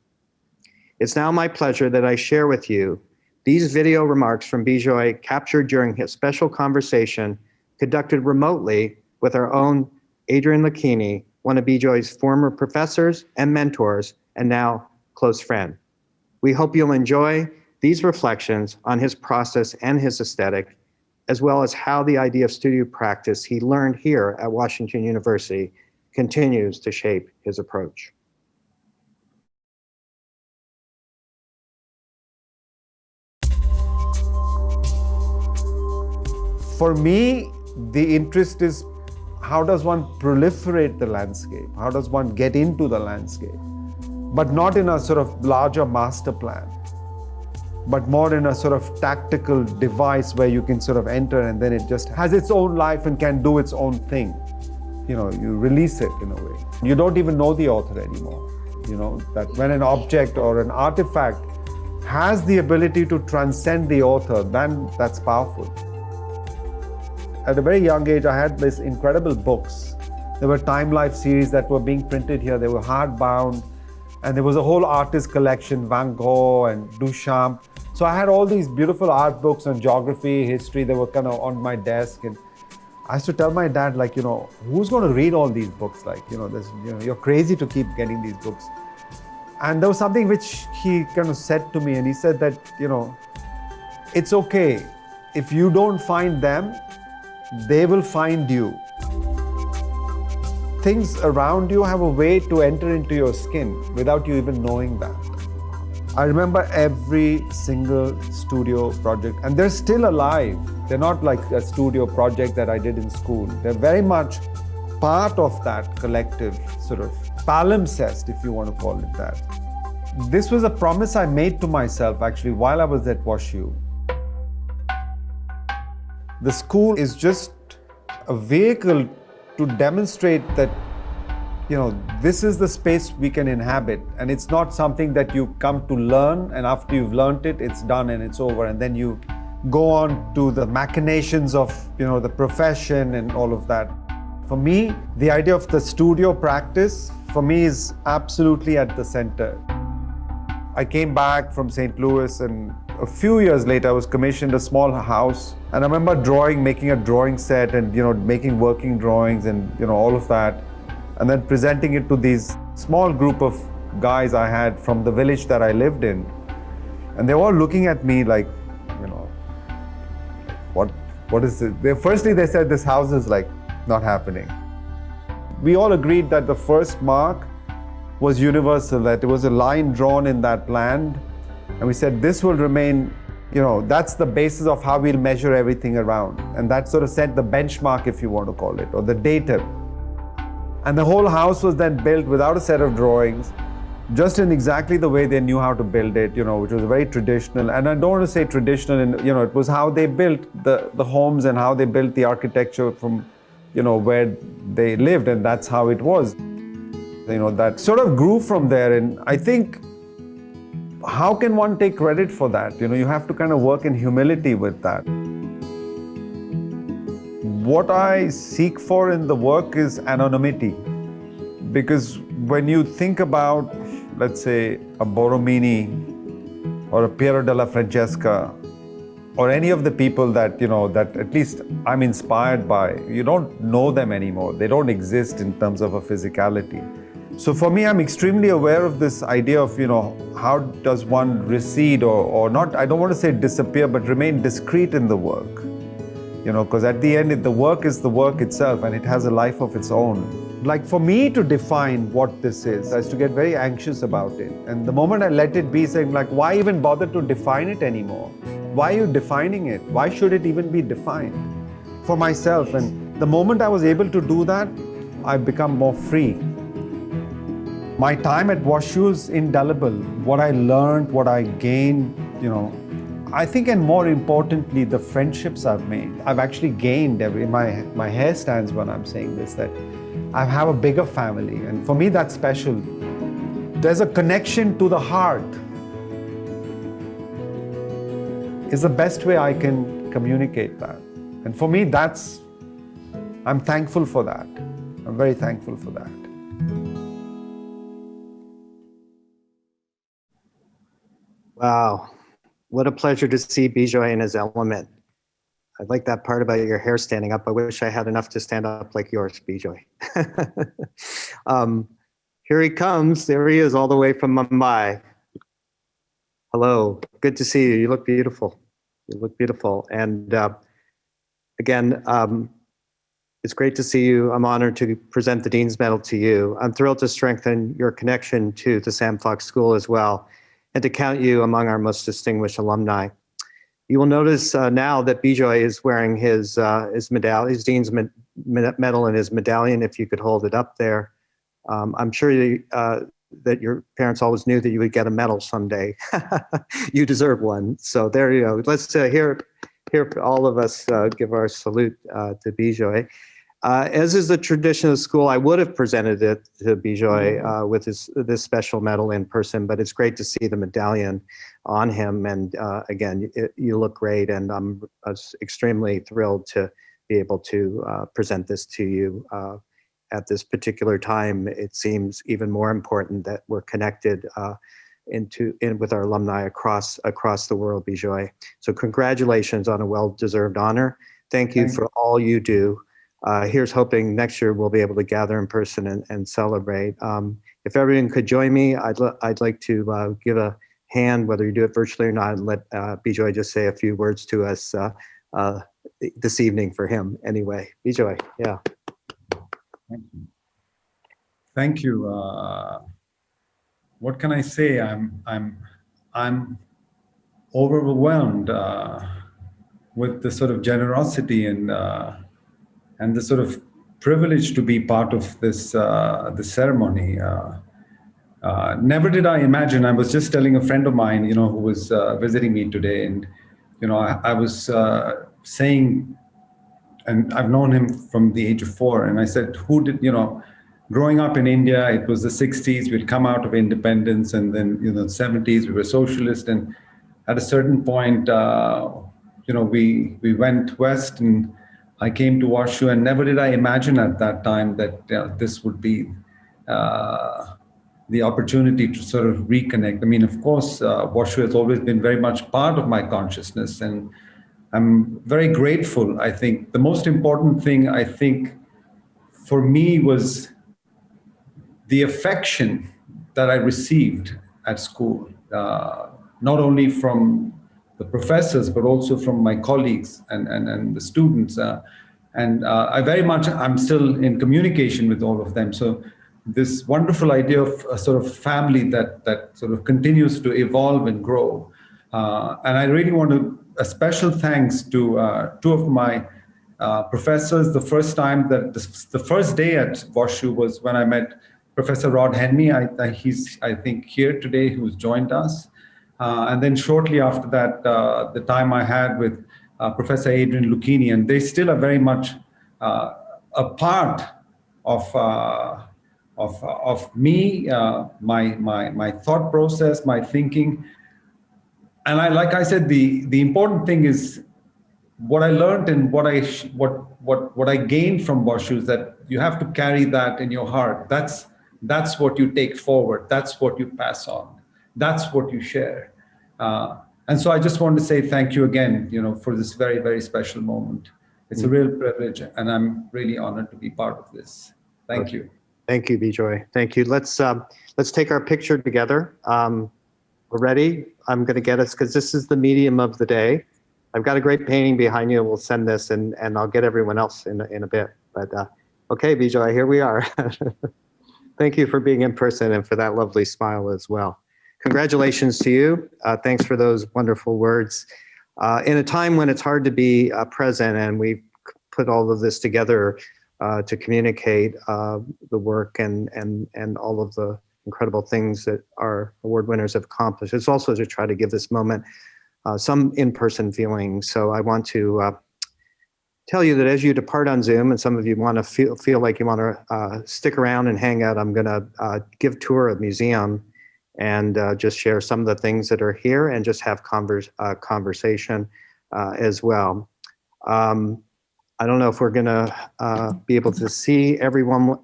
It's now my pleasure that I share with you these video remarks from Bijoy captured during his special conversation conducted remotely with our own Adrian Lucchini, one of Bijoy's former professors and mentors, and now close friend. We hope you'll enjoy these reflections on his process and his aesthetic, as well as how the idea of studio practice he learned here at Washington University continues to shape his approach. For me, the interest is how does one proliferate the landscape? How does one get into the landscape? But not in a sort of larger master plan, but more in a sort of tactical device where you can sort of enter and then it just has its own life and can do its own thing. You know, you release it in a way. You don't even know the author anymore. You know, that when an object or an artifact has the ability to transcend the author, then that's powerful. At a very young age, I had these incredible books. There were Time Life series that were being printed here. They were hardbound. And there was a whole artist collection, Van Gogh and Duchamp. So I had all these beautiful art books on geography, history. They were kind of on my desk. And I used to tell my dad, like, you know, who's going to read all these books? Like, you know, you're crazy to keep getting these books. And there was something which he kind of said to me. And he said that, you know, it's okay. If you don't find them, they will find you. Things around you have a way to enter into your skin without you even knowing that. I remember every single studio project, and they're still alive. They're not like a studio project that I did in school. They're very much part of that collective sort of palimpsest, if you want to call it that. This was a promise I made to myself actually while I was at WashU. The school is just a vehicle to demonstrate that, you know, this is the space we can inhabit, and it's not something that you come to learn and after you've learned it, it's done and it's over, and then you go on to the machinations of, you know, the profession and all of that. For me, the idea of the studio practice, for me, is absolutely at the center. I came back from St. Louis, and a few years later, I was commissioned a small house. And I remember making a drawing set and, you know, making working drawings and, you know, all of that. And then presenting it to these small group of guys I had from the village that I lived in. And they were all looking at me like, you know, what is it? Firstly, they said this house is like not happening. We all agreed that the first mark was universal, that it was a line drawn in that land. And we said this will remain, you know, that's the basis of how we'll measure everything around. And that sort of set the benchmark, if you want to call it, or the datum. And the whole house was then built without a set of drawings, just in exactly the way they knew how to build it, you know, which was very traditional. And I don't want to say traditional, you know, it was how they built the homes and how they built the architecture from, you know, where they lived, and that's how it was. You know, that sort of grew from there. And I think, how can one take credit for that? You know, you have to kind of work in humility with that. What I seek for in the work is anonymity. Because when you think about, let's say, a Borromini or a Piero della Francesca, or any of the people that, you know, that at least I'm inspired by, you don't know them anymore. They don't exist in terms of a physicality. So for me, I'm extremely aware of this idea of, you know, how does one recede or not, I don't want to say disappear, but remain discreet in the work. You know, because at the end, the work is the work itself and it has a life of its own. Like for me to define what this is, I used to get very anxious about it. And the moment I let it be, saying like, why even bother to define it anymore? Why are you defining it? Why should it even be defined? For myself. And the moment I was able to do that, I've become more free. My time at WashU is indelible. What I learned, what I gained, I think, and more importantly, the friendships I've made. I've actually gained my hair stands when I'm saying this, that I have a bigger family. And for me, that's special. There's a connection to the heart. Is the best way I can communicate that. And for me, I'm thankful for that. I'm very thankful for that. Wow. What a pleasure to see Bijoy in his element. I like that part about your hair standing up. I wish I had enough to stand up like yours, Bijoy. Here he comes. There he is, all the way from Mumbai. Hello. Good to see you. You look beautiful. You look beautiful. And again, it's great to see you. I'm honored to present the Dean's Medal to you. I'm thrilled to strengthen your connection to the Sam Fox School as well, and to count you among our most distinguished alumni. You will notice now that Bijoy is wearing his medallion, his Dean's Medal and his medallion, if you could hold it up there. I'm sure that your parents always knew that you would get a medal someday. You deserve one. So there you go. Let's hear all of us give our salute to Bijoy. As is the tradition of the school, I would have presented it to Bijoy with this special medal in person, but it's great to see the medallion on him. And again, you look great, and I was extremely thrilled to be able to present this to you at this particular time. It seems even more important that we're connected with our alumni across the world, Bijoy. So congratulations on a well-deserved honor. Thank you for all you do. Here's hoping next year we'll be able to gather in person and celebrate. If everyone could join me, I'd like to give a hand, whether you do it virtually or not, and let Bijoy just say a few words to us this evening for him anyway. Bijoy, yeah. Thank you. What can I say? I'm overwhelmed with the sort of generosity and the sort of privilege to be part of this ceremony. Never did I imagine. I was just telling a friend of mine, who was visiting me today, and I was saying, and I've known him from the age of 4, and I said, growing up in India, it was the 60s, we'd come out of independence, and then, the 70s, we were socialist. And at a certain point, we went west, and I came to WashU, and never did I imagine at that time that this would be the opportunity to sort of reconnect. I mean, of course, WashU has always been very much part of my consciousness, and I'm very grateful. I think the most important thing, for me was the affection that I received at school, not only from the professors, but also from my colleagues and the students. I'm still in communication with all of them. So this wonderful idea of a sort of family that sort of continues to evolve and grow. And I really want a special thanks to 2 of my professors. The first day at WashU was when I met Professor Rod Henry. He's, I think, here today, who's joined us. And then shortly after that, the time I had with Professor Adrian Lucchini, and they still are very much a part of me, my thought process, my thinking. And like I said, the important thing is what I learned and what I gained from WashU is that you have to carry that in your heart. That's what you take forward. That's what you pass on. That's what you share. And so I just want to say thank you again, for this very, very special moment. It's a real privilege, and I'm really honored to be part of this. Thank you. Thank you, Bijoy. Thank you. Let's take our picture together. We're ready. I'm going to get us, because this is the medium of the day. I've got a great painting behind you. We'll send this, and I'll get everyone else in a bit. But Okay, Bijoy, here we are. Thank you for being in person and for that lovely smile as well. Congratulations to you. Thanks for those wonderful words. In a time when it's hard to be present, and we've put all of this together to communicate the work and all of the incredible things that our award winners have accomplished. It's also to try to give this moment some in-person feeling. So I want to tell you that as you depart on Zoom, and some of you want to feel like you want to stick around and hang out, I'm going to give a tour of museum and just share some of the things that are here and just have conversation as well. I don't know if we're going to be able to see everyone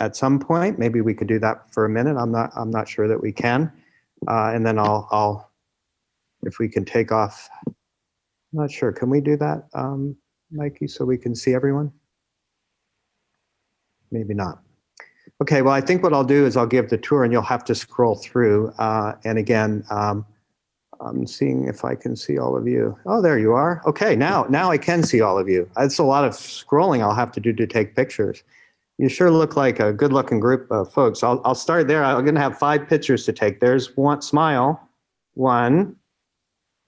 at some point. Maybe we could do that for a minute. I'm not sure that we can. And then I'll if we can take off. I'm not sure. Can we do that, Mikey, so we can see everyone? Maybe not. Okay, well, I think what I'll do is I'll give the tour and you'll have to scroll through. And again, I'm seeing if I can see all of you. Oh, there you are. Okay, now I can see all of you. It's a lot of scrolling I'll have to do to take pictures. You sure look like a good-looking group of folks. I'll start there. I'm gonna have 5 pictures to take. There's one, smile, 1.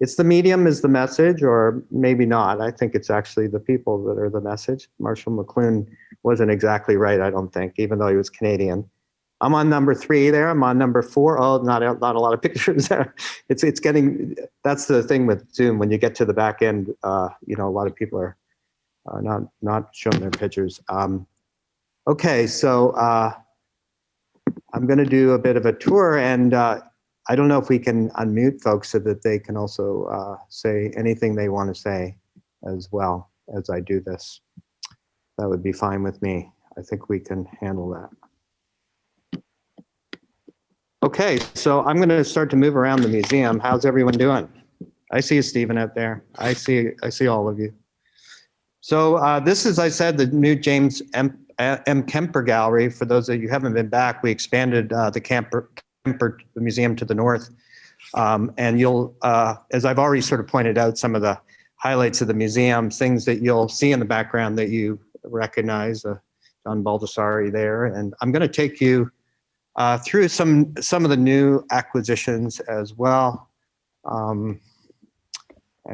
It's the medium is the message, or maybe not. I think it's actually the people that are the message. Marshall McLuhan wasn't exactly right, I don't think, even though he was Canadian. I'm on number 3 there. I'm on number 4. Oh, not a lot of pictures there. It's getting, that's the thing with Zoom. When you get to the back end, you know, a lot of people are not showing their pictures. Okay, so I'm going to do a bit of a tour, and I don't know if we can unmute folks so that they can also say anything they want to say as well as I do this. That would be fine with me. I think we can handle that. Okay, so I'm going to start to move around the museum. How's everyone doing? I see you, Stephen, out there. I see all of you. So this is, I said, the new James M. Kemper Gallery. For those of you who haven't been back, we expanded the Kemper Museum to the north. And you'll, as I've already sort of pointed out, some of the highlights of the museum, things that you'll see in the background that you recognize, John Baldessari there. And I'm going to take you through some of the new acquisitions as well. And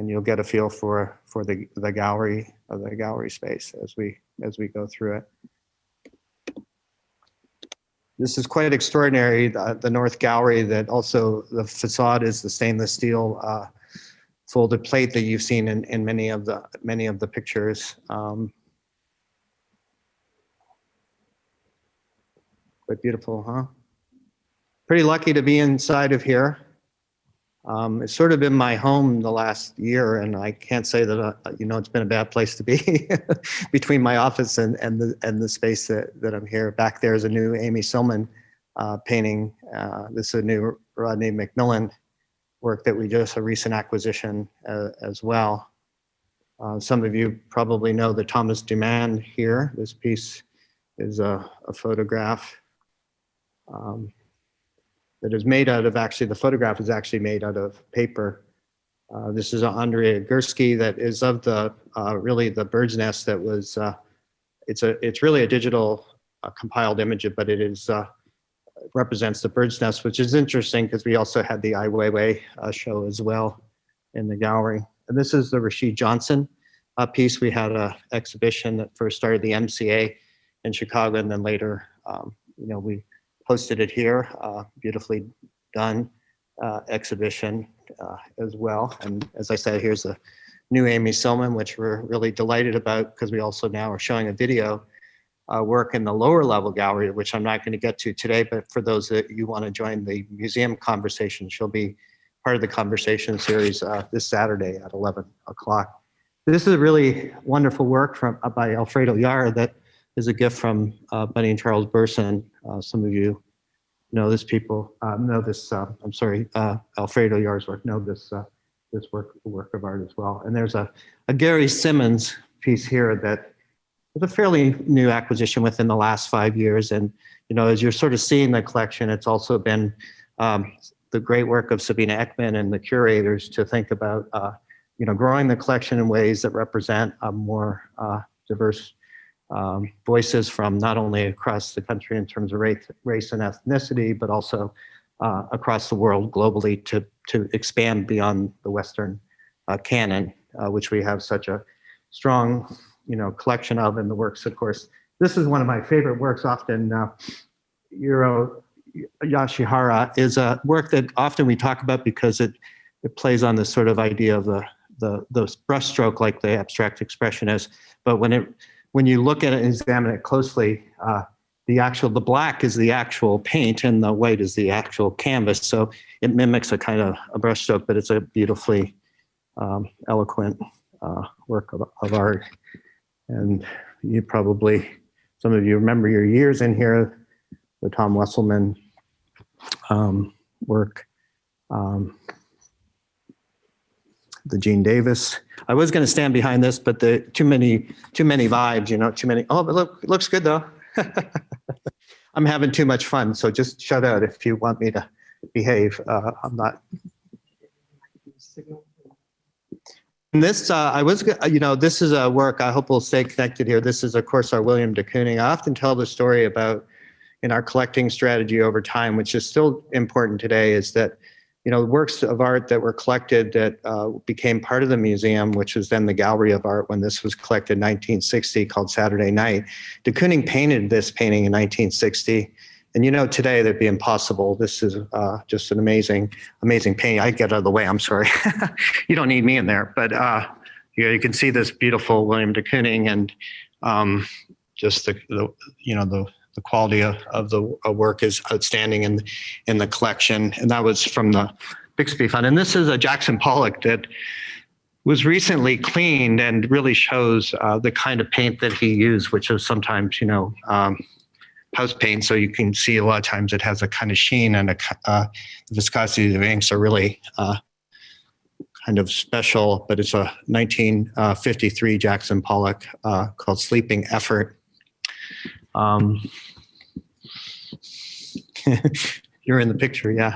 you'll get a feel for the gallery space as we go through it. This is quite extraordinary. The North Gallery, that also the facade is the stainless steel folded plate that you've seen in many of the pictures. Quite beautiful, huh? Pretty lucky to be inside of here. It's sort of been my home the last year, and I can't say that you know, it's been a bad place to be between my office and the space that I'm here. Back there is a new Amy Silman painting. This is a new Rodney McMillan work that we just a recent acquisition as well. Some of you probably know the Thomas Duman here. This piece is a photograph. That is made out of, actually, the photograph is actually made out of paper. This is an Andrea Gursky that is of the, really the bird's nest that was, it's really a digital compiled image, but it is, represents the bird's nest, which is interesting because we also had the Ai Weiwei show as well in the gallery. And this is the Rashid Johnson piece. We had an exhibition that first started the MCA in Chicago, and then later, you know, we hosted it here, beautifully done exhibition as well. And as I said, here's a new Amy Silman, which we're really delighted about because we also now are showing a video work in the lower level gallery, which I'm not going to get to today, but for those that you want to join the museum conversation, she'll be part of the conversation series this Saturday at 11 o'clock. This is a really wonderful work by Alfredo Yar that is a gift from Bunny and Charles Burson. Some of you know this I'm sorry, Alfredo Yar's work, know this work of art as well. And there's a Gary Simmons piece here that was a fairly new acquisition within the last 5 years. And, you know, as you're sort of seeing the collection, it's also been the great work of Sabina Ekman and the curators to think about, you know, growing the collection in ways that represent a more diverse voices from not only across the country in terms of race and ethnicity, but also across the world globally to expand beyond the Western canon, which we have such a strong, collection of in the works. Of course, this is one of my favorite works. Often, Yuro Yoshihara is a work that often we talk about because it plays on this sort of idea of the brushstroke, like the abstract expressionist. But when you look at it and examine it closely, the black is the actual paint and the white is the actual canvas. So it mimics a kind of a brushstroke, but it's a beautifully eloquent work of art. And you probably, some of you remember your years in here, the Tom Wesselman work, the Gene Davis. I was going to stand behind this, but too many vibes, too many. Oh, but look, it looks good though. I'm having too much fun, so just shut out if you want me to behave. I'm not. And this, this is a work, I hope we'll stay connected here. This is, of course, our William de Kooning. I often tell the story about, in our collecting strategy over time, which is still important today, is that, works of art that were collected that became part of the museum, which was then the Gallery of Art when this was collected in 1960, called Saturday Night. De Kooning painted this painting in 1960. And today that'd be impossible. This is just an amazing, amazing painting. I get out of the way, I'm sorry. You don't need me in there, but you can see this beautiful William de Kooning and just the quality of the work is outstanding in the collection. And that was from the Bixby Fund. And this is a Jackson Pollock that was recently cleaned and really shows the kind of paint that he used, which is sometimes, house paint. So you can see a lot of times it has a kind of sheen and the viscosity of the inks are really kind of special, but it's a 1953 Jackson Pollock called Sleeping Effort. You're in the picture, yeah.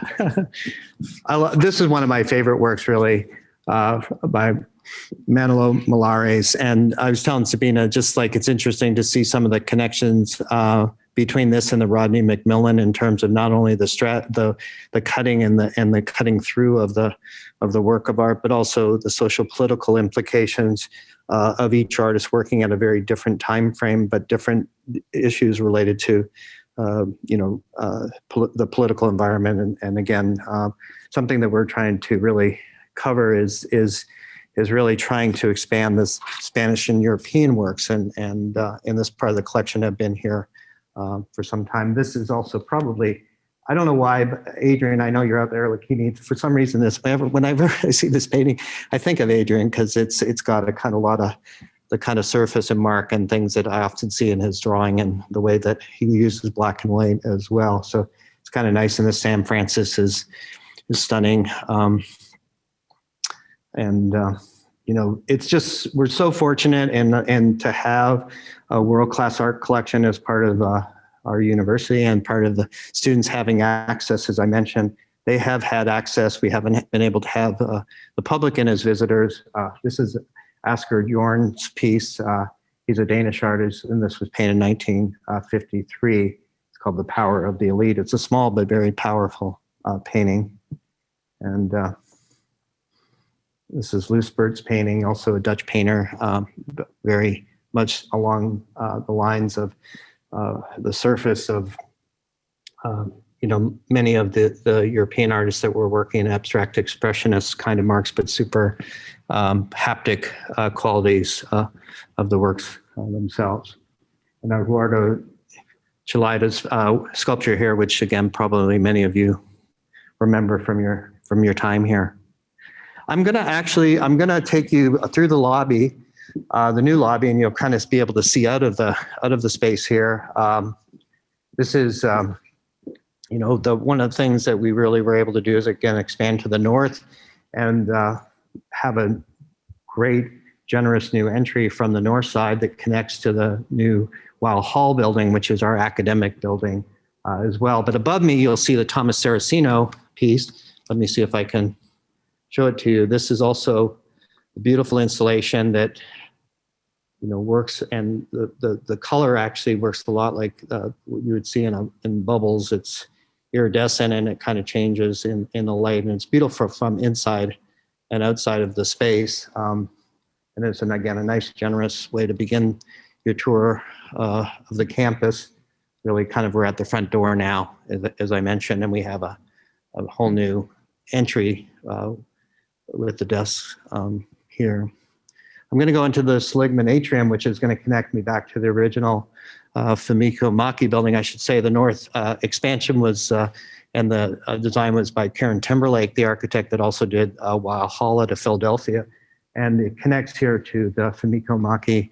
This is one of my favorite works, really, by Manolo Malares. And I was telling Sabina, just like it's interesting to see some of the connections between this and the Rodney McMillan in terms of not only the cutting and the cutting through of the work of art, but also the social political implications of each artist working at a very different time frame, but different issues related to the political environment. And again, something that we're trying to really cover is really trying to expand this Spanish and European works, and in this part of the collection have been here for some time. This is also probably, I don't know why, but Adrian, I know you're out there, Lakini. For some reason, whenever I see this painting, I think of Adrian because it's got a kind of lot of the kind of surface and mark and things that I often see in his drawing, and the way that he uses black and white as well. So it's kind of nice. And the San Francis is stunning. It's just, we're so fortunate and to have a world-class art collection as part of our university, and part of the students having access. As I mentioned, they have had access. We haven't been able to have the public in as visitors. This is Asger Yorn's piece. He's a Danish artist, and this was painted in 1953. It's called The Power of the Elite. It's a small but very powerful painting. And this is Loosbert's painting, also a Dutch painter, very much along the lines of the surface of many of the European artists that were working in abstract expressionist kind of marks, but super haptic qualities of the works themselves. And Eduardo Chalaita's sculpture here, which again, probably many of you remember from your time here. I'm gonna take you through the lobby, the new lobby, and you'll kind of be able to see out of the space here. This is one of the things that we really were able to do is again expand to the north and have a great, generous new entry from the north side that connects to the new Weil Hall building, which is our academic building as well. But above me, you'll see the Thomas Saraceno piece. Let me see if I can show it to you. This is also a beautiful installation that works, and the color actually works a lot like what you would see in bubbles. It's iridescent and it kind of changes in the light, and it's beautiful from inside and outside of the space. And it's, again, a nice, generous way to begin your tour of the campus. Really kind of, we're at the front door now, as I mentioned, and we have a whole new entry with the desks here. I'm going to go into the Seligman atrium, which is going to connect me back to the original Fumiko Maki building. I should say the north expansion was, and the design was by Karen Timberlake, the architect that also did Walhalla to Philadelphia. And it connects here to the Fumiko Maki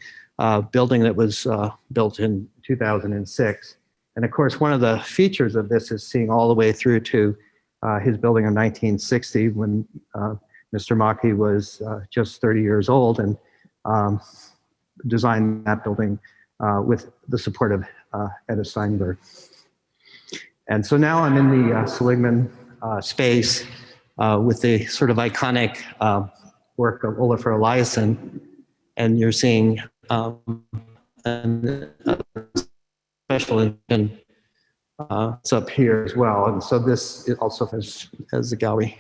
building that was built in 2006. And of course, one of the features of this is seeing all the way through to his building in 1960 when Mr. Maki was just 30 years old, and designed that building with the support of Etta Steinberg. And so now I'm in the Seligman space with the sort of iconic work of Olafur Eliasson, and you're seeing a special edition it's up here as well. And so this also has the gallery.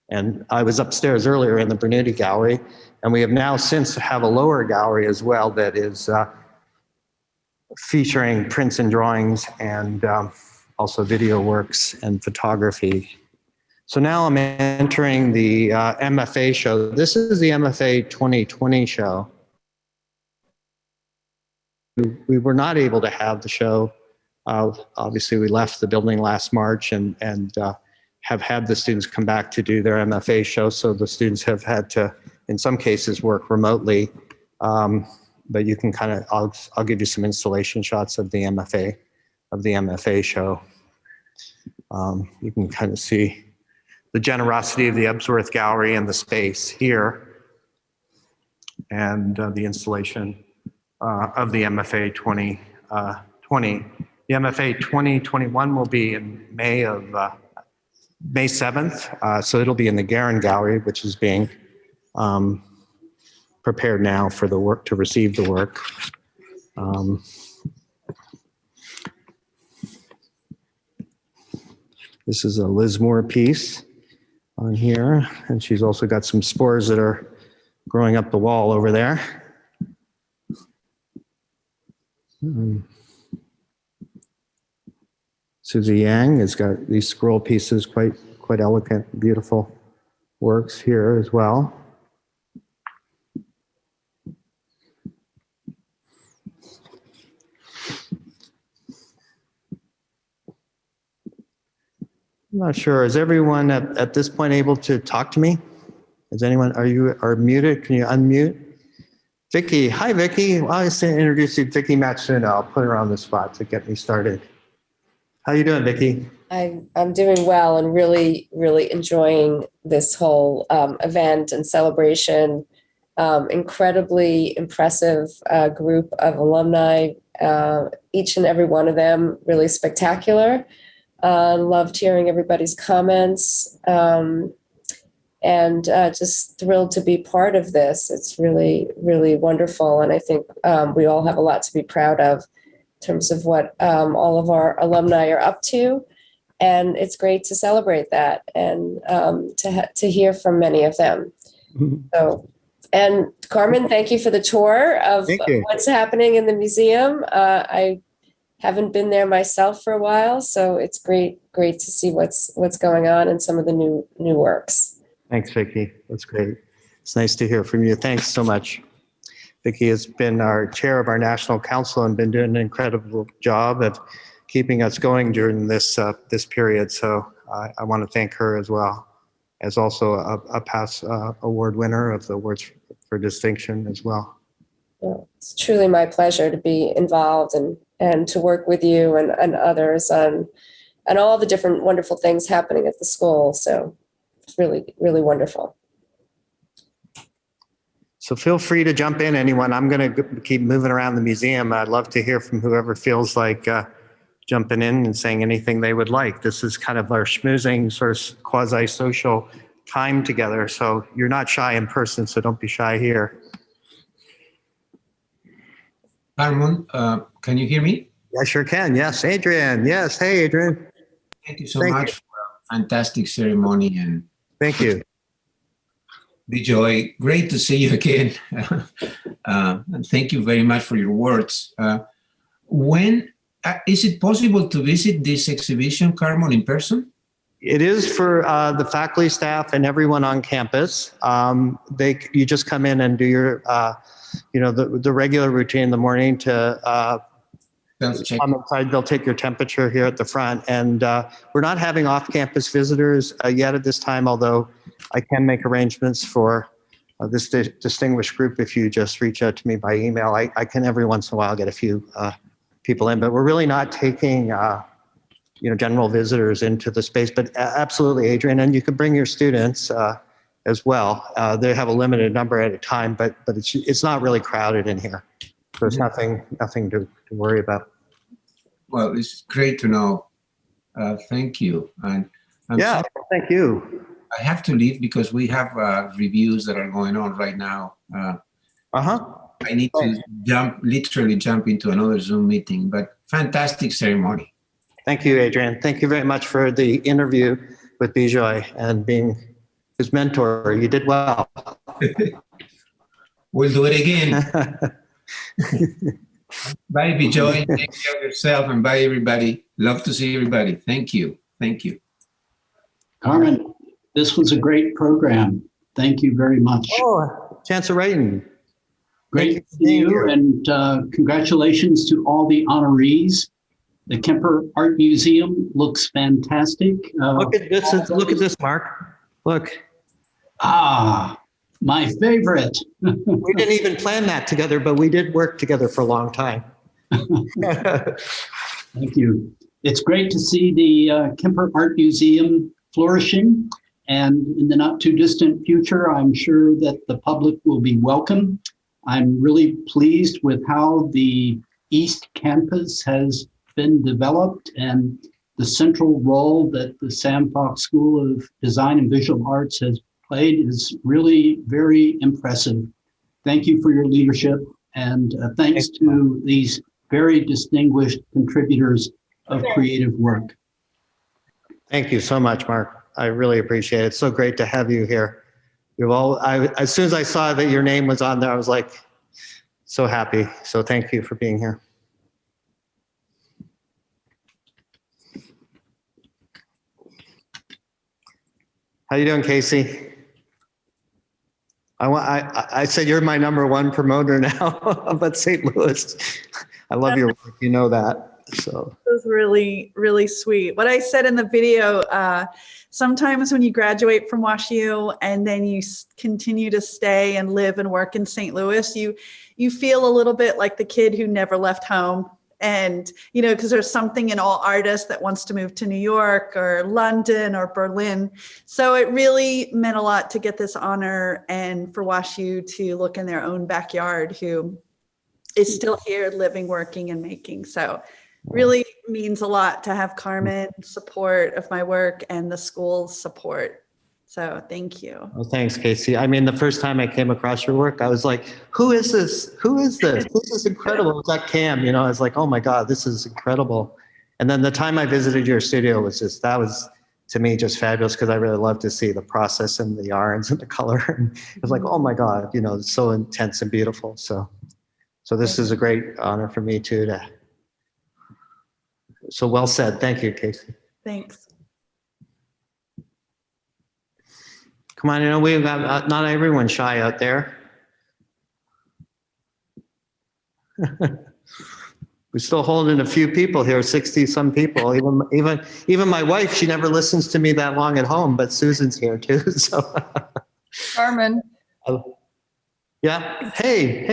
And I was upstairs earlier in the Bernoulli Gallery, and we have now since have a lower gallery as well that is featuring prints and drawings and also video works and photography. So now I'm entering the MFA show. This is the MFA 2020 show. We were not able to have the show. Obviously, we left the building last March and have had the students come back to do their MFA show. So the students have had to, in some cases, work remotely. But you can kind of, I'll give you some installation shots of the MFA show. You can kind of see the generosity of the Ebsworth Gallery and the space here, and the installation of the MFA 2020. The MFA 2021 will be in May 7th. So it'll be in the Guerin Gallery, which is being prepared now for the work, to receive the work. This is a Liz Moore piece on here, and she's also got some spores that are growing up the wall over there. Susie Yang has got these scroll pieces, quite elegant, beautiful works here as well. I'm not sure. Is everyone at this point able to talk to me? Is anyone, are muted? Can you unmute? Vicky, hi Vicky. Well, I was going to introduce you to Vicky Matsuno. I'll put her on the spot to get me started. How you doing, Vicky? I'm doing well and really enjoying this whole event and celebration. Incredibly impressive group of alumni, each and every one of them really spectacular. Loved hearing everybody's comments, and just thrilled to be part of this. It's really wonderful, and I think we all have a lot to be proud of in terms of what all of our alumni are up to, and it's great to celebrate that and to hear from many of them. So, and Carmen, thank you for the tour of what's happening in the museum. I haven't been there myself for a while, so it's great to see what's going on and some of the new works. Thanks, Vicki. That's great. It's nice to hear from you. Thanks so much. Vicki has been our chair of our National Council and been doing an incredible job of keeping us going during this period. So I want to thank her as well, as also a past award winner of the Awards for Distinction as well. Well, it's truly my pleasure to be involved and to work with you and others on all the different wonderful things happening at the school. So it's really wonderful. So feel free to jump in, anyone. I'm going to keep moving around the museum. I'd love to hear from whoever feels like jumping in and saying anything they would like. This is kind of our schmoozing sort of quasi-social time together. So you're not shy in person, so don't be shy here. Carmen, can you hear me? I sure can. Yes, Adrian. Yes. Hey, Adrian. Thank you so much for a fantastic ceremony. And thank you. Bijoy, great to see you again. And thank you very much for your words. When is it possible to visit this exhibition, Carmen, in person? It is for the faculty, staff, and everyone on campus. You just come in and do your, the regular routine in the morning to come inside. They'll take your temperature here at the front, and we're not having off-campus visitors yet at this time. Although I can make arrangements for this distinguished group if you just reach out to me by email. I can every once in a while get a few people in, but we're really not taking general visitors into the space. But absolutely, Adrian, and you can bring your students as well. They have a limited number at a time, but it's not really crowded in here, so it's nothing to worry about. Well, it's great to know. Thank you. And yeah, thank you. I have to leave because we have reviews that are going on right now. I need to literally jump into another Zoom meeting, but fantastic ceremony. Thank you, Adrian. Thank you very much for the interview with Bijoy and being his mentor. You did well. We'll do it again. Bye, Bijoy. Take care of yourself, and bye, everybody. Love to see everybody. Thank you. Thank you. Carmen, this was a great program. Thank you very much. Oh, Chancellor Wrighton. Great to see you, and congratulations to all the honorees. The Kemper Art Museum looks fantastic. Look at this! Look at this, Mark. Look. Ah, my favorite. We didn't even plan that together, but we did work together for a long time. Thank you. It's great to see the Kemper Art Museum flourishing, and in the not too distant future, I'm sure that the public will be welcome. I'm really pleased with how the East Campus has been developed, and the central role that the Sam Fox School of Design and Visual Arts has played is really very impressive. Thank you for your leadership, and thanks to these very distinguished contributors of creative work. Thank you so much, Mark. I really appreciate it. It's so great to have you here. As soon as I saw that your name was on there, I was like, so happy. So thank you for being here. How you doing, Cayce? I said you're my #1 promoter now about St. Louis. I love your work. You know that. So it was really, really sweet. What I said in the video, sometimes when you graduate from WashU and then you continue to stay and live and work in St. Louis, you feel a little bit like the kid who never left home. And, because there's something in all artists that wants to move to New York or London or Berlin. So it really meant a lot to get this honor and for WashU to look in their own backyard who is still here living, working, and making. So really means a lot to have Carmen's support of my work and the school's support. So thank you. Well, thanks, Cayce. I mean, the first time I came across your work, I was like, who is this? Who is this? This is incredible. It was that Cam, I was like, oh my God, this is incredible. And then the time I visited your studio that was to me just fabulous because I really love to see the process and the yarns and the color. And it was like, oh my God, it's so intense and beautiful. So this is a great honor for me too. So well said. Thank you, Cayce. Thanks. Come on, we've got not everyone's shy out there. We're still holding a few people here, 60 some people. Even my wife, she never listens to me that long at home, but Susan's here too. So Carmen. Yeah. Hey,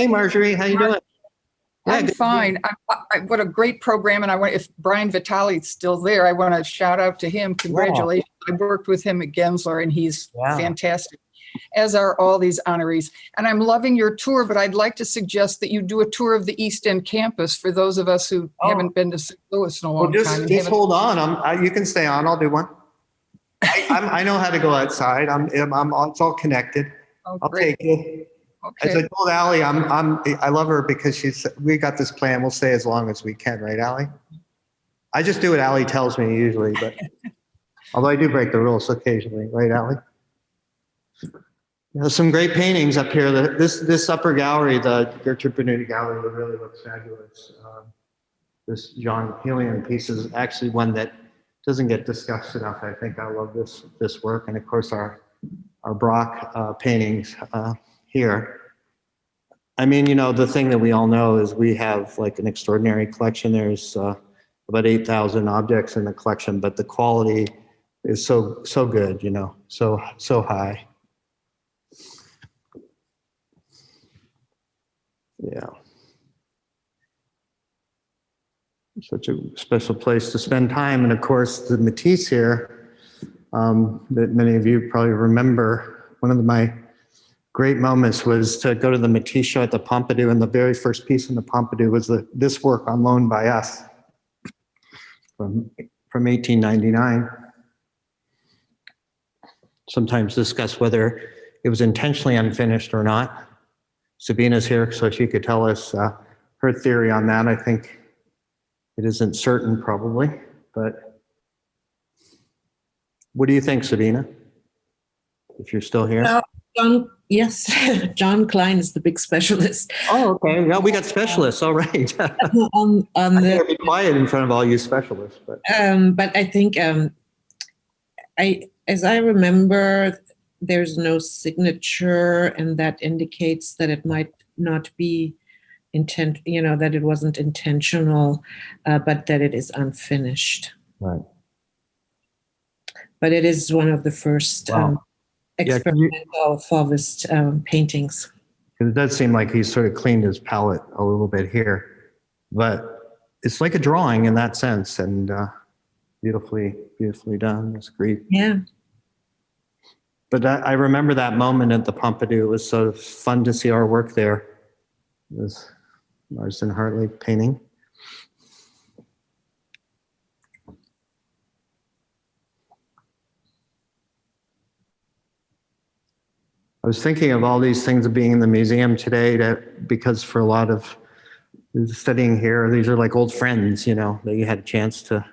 Marjorie, how you doing? I'm fine. What a great program. And if Brian Vitale is still there, I want to shout out to him. Congratulations. Wow. I worked with him at Gensler and he's fantastic, as are all these honorees. And I'm loving your tour, but I'd like to suggest that you do a tour of the East End campus for those of us who haven't been to St. Louis in a long time. Just hold on. You can stay on. I'll do one. I know how to go outside. It's all connected. Oh, I'll take you. Okay. As I told Allie, I love her because we got this plan. We'll stay as long as we can, right, Allie? I just do what Allie tells me usually, but although I do break the rules occasionally, right, Allie? There's some great paintings up here. This upper gallery, the Gertrude Bernoulli gallery, really looks fabulous. This John Helion piece is actually one that doesn't get discussed enough. I think I love this work, and of course our Brock paintings here. I mean, the thing that we all know is we have like an extraordinary collection. There's about 8,000 objects in the collection, but the quality is so good, so high. Yeah. Such a special place to spend time. And of course, the Matisse here, that many of you probably remember, one of my great moments was to go to the Matisse show at the Pompidou, and the very first piece in the Pompidou was this work on loan by us from 1899. Sometimes discuss whether it was intentionally unfinished or not. Sabina's here, so she could tell us her theory on that. I think it isn't certain, probably, but what do you think, Sabina? If you're still here. Yes, John Klein is the big specialist. Oh, okay. Well, we got specialists. All right. I'm going to be quiet in front of all you specialists, but I think as I remember, there's no signature, and that indicates that it might not be that it wasn't intentional, but that it is unfinished. Right. But it is one of the first experimental Fauvist paintings. It does seem like he's sort of cleaned his palette a little bit here, but it's like a drawing in that sense, and beautifully done. It's great. Yeah. But I remember that moment at the Pompidou. It was so fun to see our work there. It was Marston Hartley painting. I was thinking of all these things of being in the museum today because for a lot of studying here, these are like old friends, that you had a chance to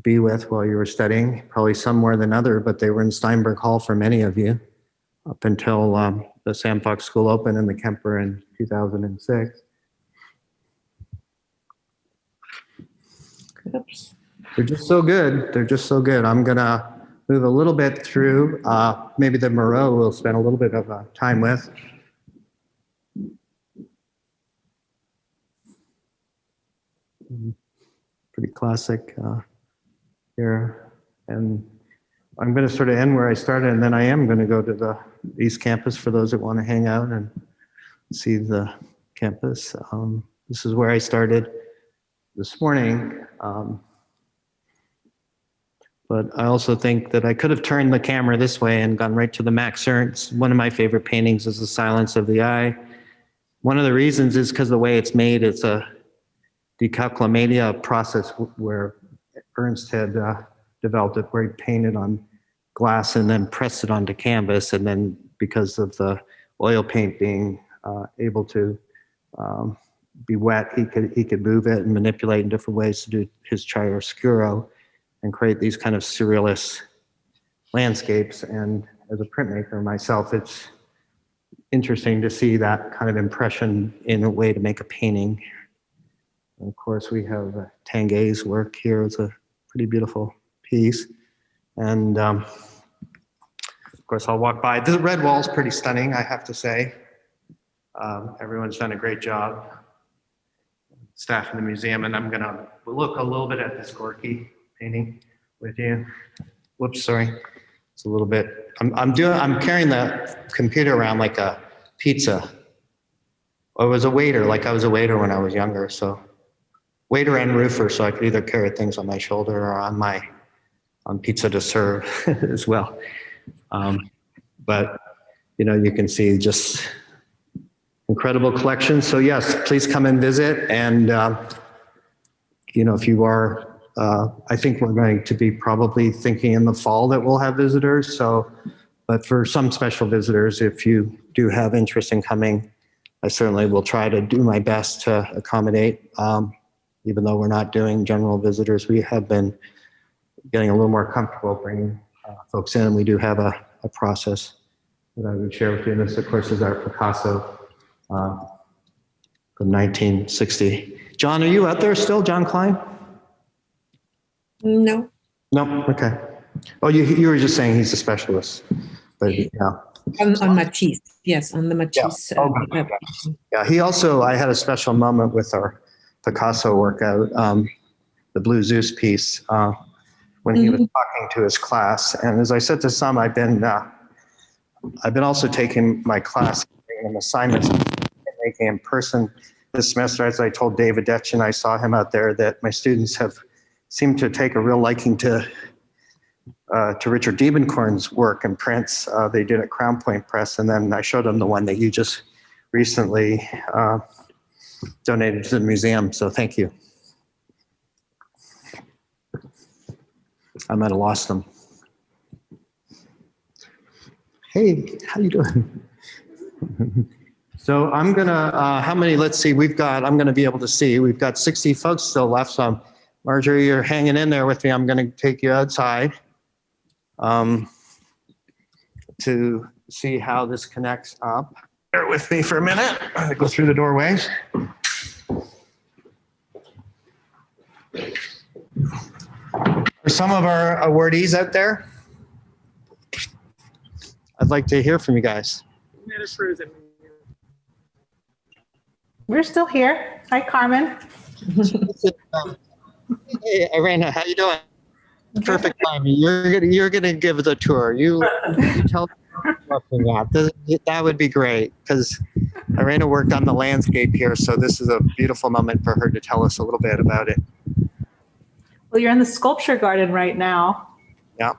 be with while you were studying, probably some more than other, but they were in Steinberg Hall for many of you up until the Sam Fox School opened in the Kemper in 2006. Oops. They're just so good. They're just so good. I'm gonna move a little bit through. Maybe the Moreau we'll spend a little bit of time with. Pretty classic here. And I'm going to sort of end where I started, and then I am going to go to the East Campus for those that want to hang out and see the campus. This is where I started this morning. But I also think that I could have turned the camera this way and gone right to the Max Ernst. One of my favorite paintings is The Silence of the Eye. One of the reasons is because the way it's made, it's a decalcomania process where Ernst had developed it, where he painted on glass and then pressed it onto canvas. And then because of the oil paint being able to be wet, he could move it and manipulate in different ways to do his chiaroscuro and create these kind of surrealist landscapes. And as a printmaker myself, it's interesting to see that kind of impression in a way to make a painting. And of course, we have Tanguay's work here. It's a pretty beautiful piece. And of course, I'll walk by. The red wall is pretty stunning, I have to say. Everyone's done a great job, staff in the museum, and I'm gonna look a little bit at this Gorky painting with you. Whoops, sorry. It's a little bit, I'm carrying the computer around like a pizza. I was a waiter when I was younger, so waiter and roofer, so I could either carry things on my shoulder or on pizza to serve as well. But you can see just incredible collection. So yes, please come and visit. And if you are, I think we're going to be probably thinking in the fall that we'll have visitors. So, But for some special visitors, if you do have interest in coming, I certainly will try to do my best to accommodate. Even though we're not doing general visitors, we have been getting a little more comfortable bringing folks in. We do have a process that I would share with you. And this, of course, is our Picasso from 1960. John, are you out there still, John Klein? No. No, okay. Oh, you were just saying he's a specialist, but yeah. On Matisse, yes, on the Matisse. Yeah. Yeah, he also, I had a special moment with our Picasso workout, the Blue Zeus piece, when he was talking to his class. And as I said to some, I've been also taking my class, giving them assignments, and making in person this semester. As I told David Detchen, I saw him out there, that my students have seemed to take a real liking to Richard Diebenkorn's work and prints. They did at Crown Point Press, and then I showed them the one that you just recently donated to the museum. So thank you. I might have lost them. Hey, how you doing? So I'm gonna, how many, let's see, I'm gonna be able to see, we've got 60 folks still left. So Marjorie, you're hanging in there with me. I'm gonna take you outside to see how this connects up. Bear with me for a minute. I go through the doorways. For some of our awardees out there, I'd like to hear from you guys. We're still here. Hi, Carmen. Hey, Irene, how you doing? Perfect timing. You're gonna give the tour. You tell me that would be great, because Irene worked on the landscape here, so this is a beautiful moment for her to tell us a little bit about it. Well, you're in the sculpture garden right now. Yeah.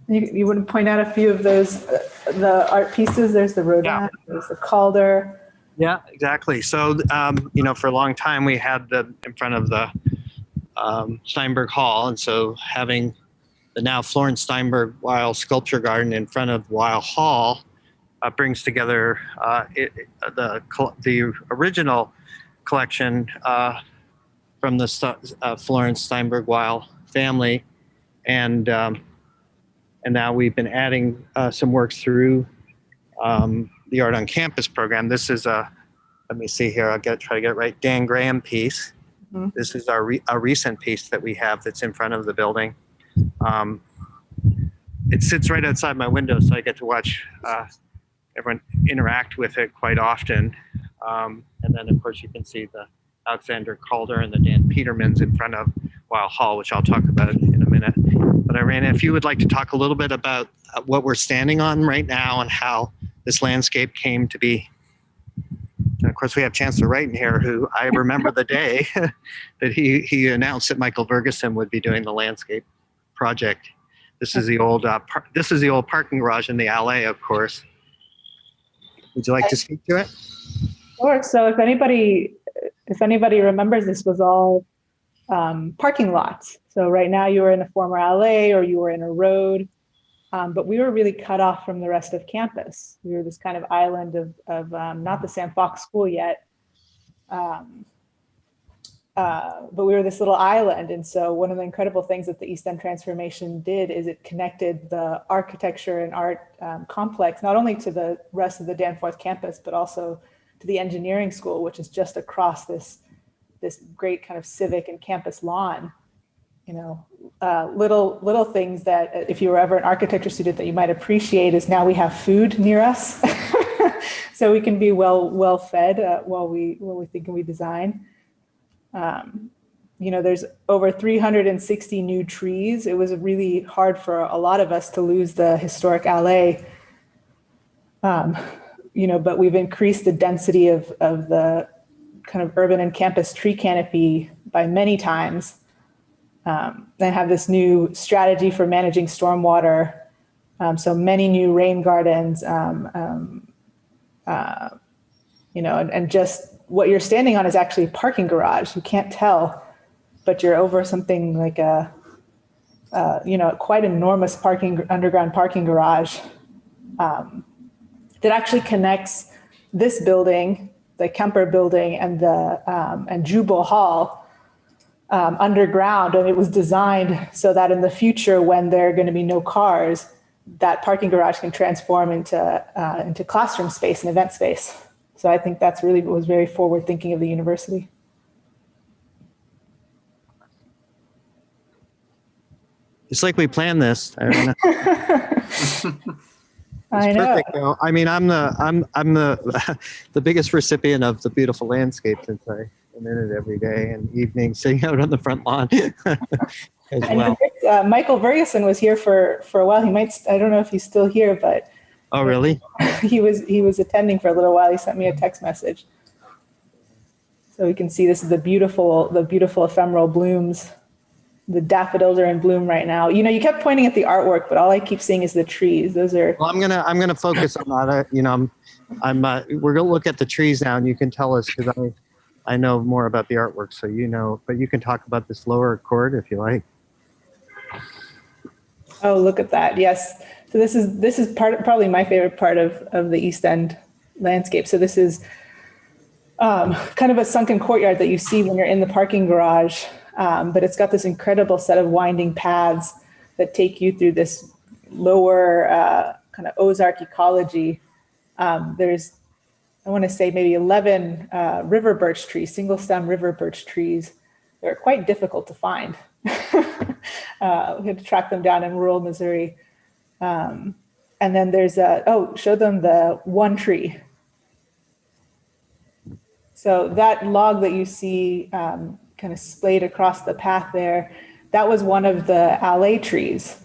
You want to point out a few of those, the art pieces? There's the Rubin, there's the Calder. Yeah, exactly. So, for a long time we had in front of the Steinberg Hall, and so having the now Florence Steinberg Weil Sculpture Garden in front of Weil Hall brings together the original collection from the Florence Steinberg Weil family, and now we've been adding some works through the Art on Campus program. This is let me see here, I'll try to get it right, Dan Graham piece. Mm-hmm. This is a recent piece that we have that's in front of the building. It sits right outside my window, so I get to watch everyone interact with it quite often. And then, of course, you can see the Alexander Calder and the Dan Petermans in front of Weil Hall, which I'll talk about in a minute. But Irene, if you would like to talk a little bit about what we're standing on right now and how this landscape came to be. And of course, we have Chancellor Wright in here, who I remember the day that he announced that Michael Ferguson would be doing the landscape project. This is the old parking garage in the alley, of course. Would you like to speak to it? Sure. So if anybody remembers, this was all parking lots. So right now you were in a former alley or you were in a road, but we were really cut off from the rest of campus. We were this kind of island of not the Sam Fox School yet, but we were this little island. And so one of the incredible things that the East End transformation did is it connected the architecture and art complex, not only to the rest of the Danforth campus, but also to the engineering school, which is just across this great kind of civic and campus lawn. Little things that if you were ever an architecture student that you might appreciate is now we have food near us. So we can be well fed while we think and we design. There's over 360 new trees. It was really hard for a lot of us to lose the historic alley. But we've increased the density of the kind of urban and campus tree canopy by many times. They have this new strategy for managing stormwater. So many new rain gardens, and just what you're standing on is actually a parking garage. You can't tell, but you're over something like a quite enormous underground parking garage that actually connects this building, the Kemper building, and Jubal Hall underground. And it was designed so that in the future, when there are going to be no cars, that parking garage can transform into classroom space and event space. So I think that's really was very forward thinking of the university. It's like we planned this. I don't know. I know. Perfect, though. I mean, I'm the biggest recipient of the beautiful landscape since I'm in it every day and evening, sitting out on the front lawn as well. Michael Vergeson was here for a while. I don't know if he's still here, but oh, really? he was attending for a little while. He sent me a text message, so we can see this is the beautiful ephemeral blooms. The daffodils are in bloom right now. You kept pointing at the artwork, but all I keep seeing is the trees. Those are. Well, I'm gonna focus on that. We're gonna look at the trees now, and you can tell us because I know more about the artwork, so but you can talk about this lower chord if you like. Oh, look at that! Yes, so this is probably my favorite part of the East End landscape. So this is kind of a sunken courtyard that you see when you're in the parking garage. But it's got this incredible set of winding paths that take you through this lower kind of Ozark ecology. There's, I want to say, maybe 11 river birch trees, single stem river birch trees. They're quite difficult to find. We had to track them down in rural Missouri. And then there's show them the one tree. So that log that you see kind of splayed across the path there, that was one of the alley trees.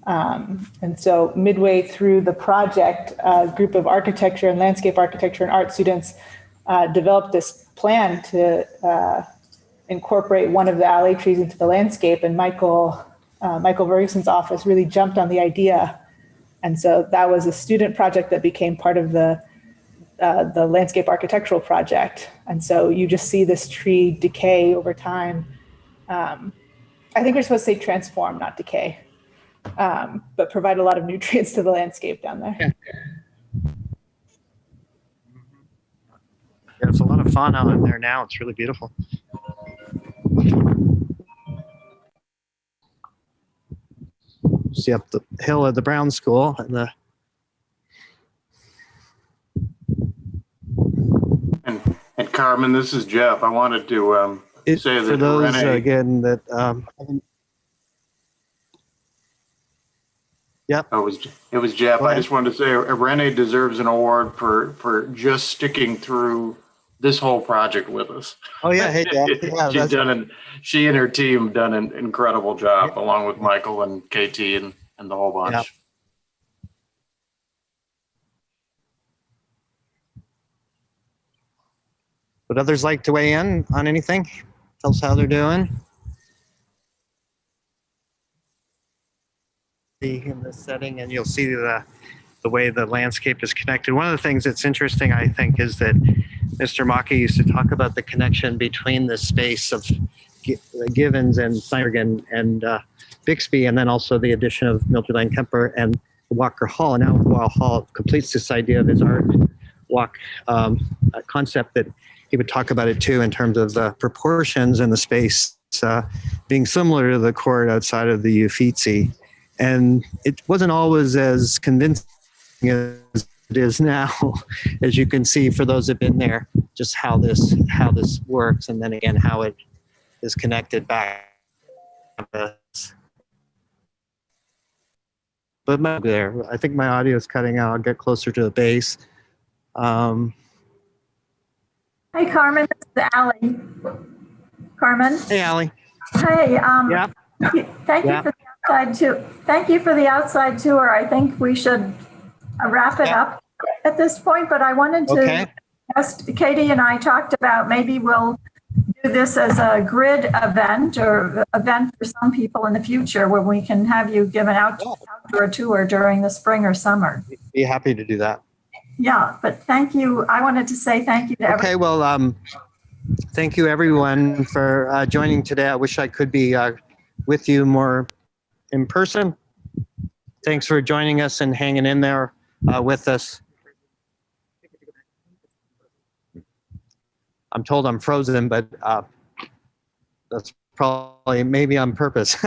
And so midway through the project, a group of architecture and landscape architecture and art students developed this plan to incorporate one of the alley trees into the landscape. And Michael Vergeson's office really jumped on the idea. And so that was a student project that became part of the landscape architectural project. And so you just see this tree decay over time. I think we're supposed to say transform, not decay, but provide a lot of nutrients to the landscape down there. Yeah, there's a lot of fauna in there now. It's really beautiful. See up the hill of the Brown School and And Carmen, this is Jeff. I wanted to say that for those Irene, again that yep. It was Jeff. I just wanted to say Irene deserves an award for just sticking through this whole project with us. Oh yeah, hey Jeff. Yeah, she and her team have done an incredible job, along with Michael and KT and the whole bunch. Yep. Would others like to weigh in on anything? Tell us how they're doing. In this setting, and you'll see the way the landscape is connected. One of the things that's interesting, I think, is that Mr. Maki used to talk about the connection between the space of Givens and Steinergen and Bixby, and then also the addition of Mildred Lane Kemper and Walker Hall. And now Walker Hall completes this idea of his art walk concept that he would talk about it too in terms of the proportions and the space being similar to the court outside of the Uffizi. And it wasn't always as convincing as it is now, as you can see for those who've been there, just how this works, and then again how it is connected back. But there, I think my audio is cutting out. I'll get closer to the base. Hey, Carmen, this is Allie. Carmen? Hey, Allie. Hey, yeah. Thank you for the outside tour. Thank you for the outside tour. I think we should wrap it up at this point, but I wanted to ask, Katie and I talked about maybe we'll do this as a grid event or event for some people in the future where we can have you give an outdoor tour during the spring or summer. Be happy to do that. Yeah, but thank you. I wanted to say thank you to everyone. Okay, well, thank you everyone for joining today. I wish I could be with you more in person. Thanks for joining us and hanging in there with us. I'm told I'm frozen, but that's probably maybe on purpose.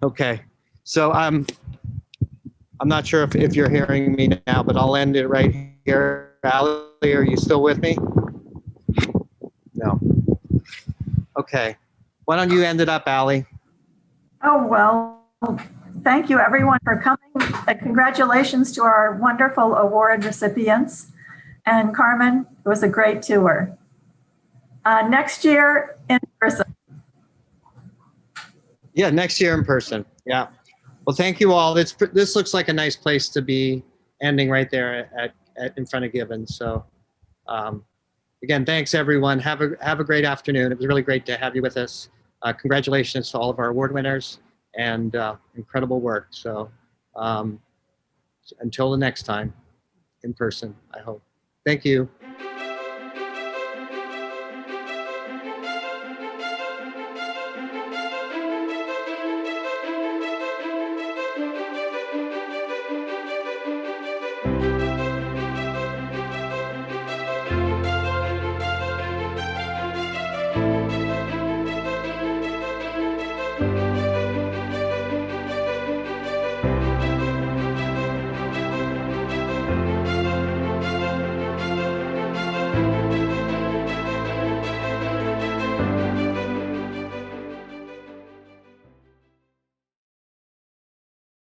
Okay, so I'm not sure if you're hearing me now, but I'll end it right here. Allie, are you still with me? No. Okay. Why don't you end it up, Allie? Oh, well, thank you everyone for coming. Congratulations to our wonderful award recipients. And Carmen, it was a great tour. Next year in person. Yeah, next year in person. Yeah. Well, thank you all. This looks like a nice place to be ending right there at in front of Gibbon. So again, thanks everyone. Have a great afternoon. It was really great to have you with us. Congratulations to all of our award winners and incredible work. So until the next time in person, I hope. Thank you.